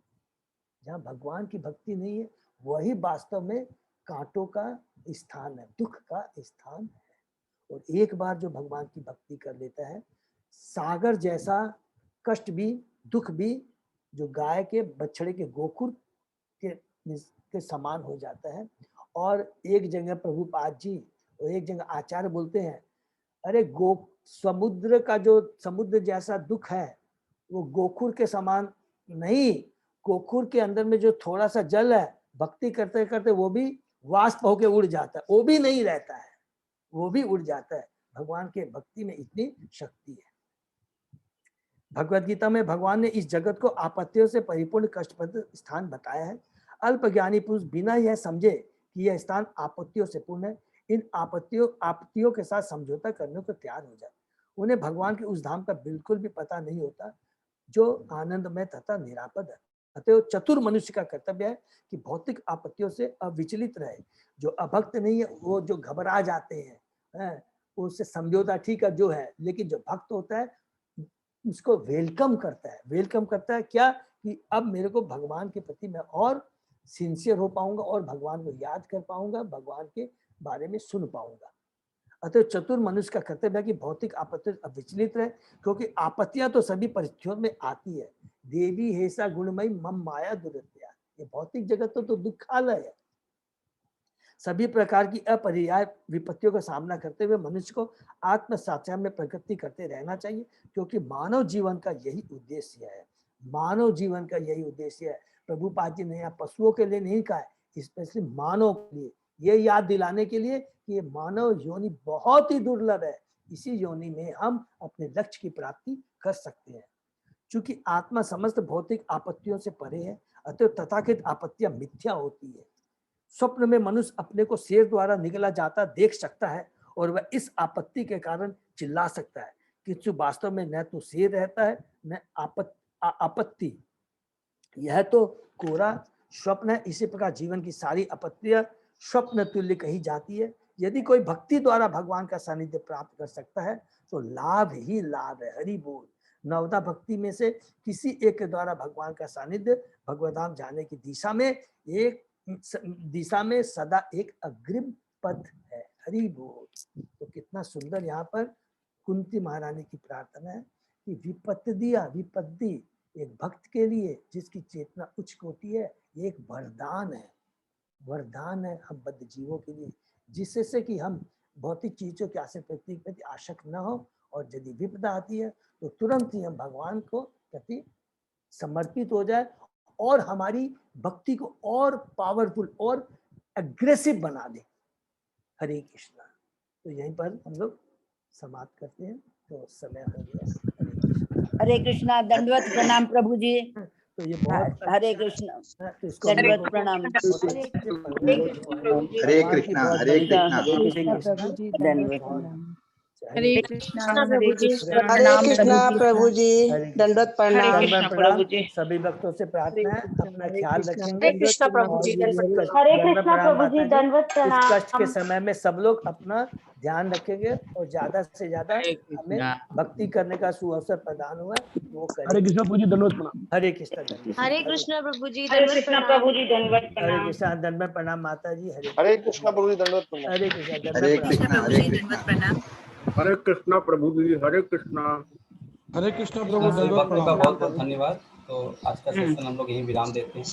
जहाँ भगवान की भक्ति नहीं है वही वास्तव में कांटों का स्थान है, दुख का स्थान है। और एक बार जो भगवान की भक्ति कर लेता है, सागर जैसा कष्ट भी, दुख भी जो गाय के बछड़े के गोकुल के समान हो जाता है। और एक जगह प्रभुपाद जी और एक जगह आचार्य बोलते हैं, अरे समुद्र का जो समुद्र जैसा दुख है वो गोकुल के समान नहीं। गोकुल के अंदर में जो थोड़ा सा जल है, भक्ति करते करते वो भी वाष्प होके उड़ जाता है, वो भी नहीं रहता है, वो भी उड़ जाता है। भगवान के भक्ति में इतनी शक्ति है। भगवत गीता में भगवान ने इस जगत को आपत्तियों से परिपूर्ण कष्टप्रद स्थान बताया है। अल्पज्ञानी पुरुष बिना यह समझे कि यह स्थान आपत्तियों से पूर्ण है, इन आपत्तियों के साथ समझौता करने को तैयार हो जाए। उन्हें भगवान के उस धाम का बिल्कुल भी पता नहीं होता जो आनंदमय तथा निरापद है। अतः चतुर मनुष्य का कर्तव्य है कि भौतिक आपत्तियों से अविचलित रहे। जो अभक्त नहीं है वो जो घबरा जाते हैं, उससे समझौता ठीक है जो है, लेकिन जो भक्त होता है उसको वेलकम करता है। वेलकम करता है क्या? कि अब मेरे को भगवान के प्रति मैं और सिंसियर हो पाऊंगा और भगवान को याद कर पाऊंगा, भगवान के बारे में सुन पाऊंगा। अतः चतुर मनुष्य का कर्तव्य है कि भौतिक आपत्ति विचलित रहे, क्योंकि आपत्तियां तो सभी परिस्थितियों में आती है। देवी हेसा गुणमयी मम माया दुरत्या, ये भौतिक जगत तो दुखालय है। सभी प्रकार की अपरिहार्य विपत्तियों का सामना करते हुए मनुष्य को आत्म साक्षात्कार में प्रगति करते रहना चाहिए, क्योंकि मानव जीवन का यही उद्देश्य है। मानव जीवन का यही उद्देश्य है। प्रभुपाद जी ने यहाँ पशुओं के लिए नहीं कहा है, स्पेशली मानव के लिए, ये याद दिलाने के लिए कि ये मानव योनि बहुत ही दुर्लभ है। इसी योनि में हम अपने लक्ष्य की प्राप्ति कर सकते हैं। चूंकि आत्मा समस्त भौतिक आपत्तियों से परे है, अतः तथाकथित आपत्तियां मिथ्या होती है। स्वप्न में मनुष्य अपने को शेर द्वारा निगला जाता देख सकता है और वह इस आपत्ति के कारण चिल्ला सकता है, किंतु वास्तव में न तो शेर रहता है न आपत्ति। यह तो कोरा स्वप्न है। इसी प्रकार जीवन की सारी आपत्तियां स्वप्न तुल्य कही जाती है। यदि कोई भक्ति द्वारा भगवान का सानिध्य प्राप्त कर सकता है तो लाभ ही लाभ है। हरि बोल। नवदा भक्ति में से किसी एक के द्वारा भगवान का सानिध्य भगवधाम जाने की दिशा में सदा एक अग्रिम पथ है। हरि बोल। तो कितना सुंदर यहाँ पर कुंती महारानी की प्रार्थना है कि विपत्ति एक भक्त के लिए जिसकी चेतना उच्च कोटि है, ये एक वरदान है। वरदान है हम बद्ध जीवों के लिए, जिससे कि हम भौतिक चीजों के प्रति आसक्त न हो, और यदि विपदा आती है तो तुरंत ही हम भगवान को प्रति समर्पित हो जाए और हमारी भक्ति को और पावरफुल और एग्रेसिव बना दे। हरे कृष्णा। तो यहीं पर हम लोग समाप्त करते हैं, तो समय हो गया। हरे कृष्णा। दंडवत प्रणाम प्रभु जी। तो ये बहुत हरे कृष्णा। दंडवत प्रणाम। हरे कृष्णा। हरे कृष्णा। हरे कृष्णा प्रभु जी। हरे कृष्णा प्रभु जी। दंडवत प्रणाम। प्रभु जी। सभी भक्तों से प्रार्थना है अपना ख्याल रखेंगे। हरे कृष्णा प्रभु जी। हरे कृष्णा प्रभु जी। दंडवत इस प्रणाम। कष्ट के समय में सब लोग अपना ध्यान रखेंगे और ज्यादा से ज्यादा हमें भक्ति करने का सुअवसर प्रदान हुआ वो करें। हरे कृष्णा प्रभु जी। दंडवत प्रणाम। हरे कृष्णा दंडवत। हरे कृष्णा प्रभु जी। हरे कृष्णा प्रभु जी। दंडवत हरे प्रणाम। कृष्णा दंडवत प्रणाम माता जी। हरे कृष्णा प्रभु जी। दंडवत प्रणाम। हरे कृष्णा हरे दंडवत कृष्णा। प्रणाम। हरे कृष्णा। प्रणाम। हरे कृष्णा प्रभु जी। हरे कृष्णा। हरे कृष्णा प्रभु। सभी दंडवत भक्तों का प्रणाम। बहुत बहुत धन्यवाद। तो आज का सेशन हम लोग यहीं विराम देते हैं।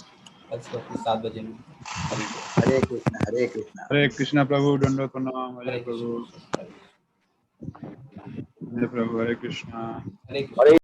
कल सुबह 7 बजे में। हरे कृष्णा। हरे कृष्णा। हरे कृष्णा प्रभु। दंडवत प्रणाम। हरे हरे प्रभु। कृष्णा। हरे प्रभु। हरे कृष्णा। हरे कृष्णा।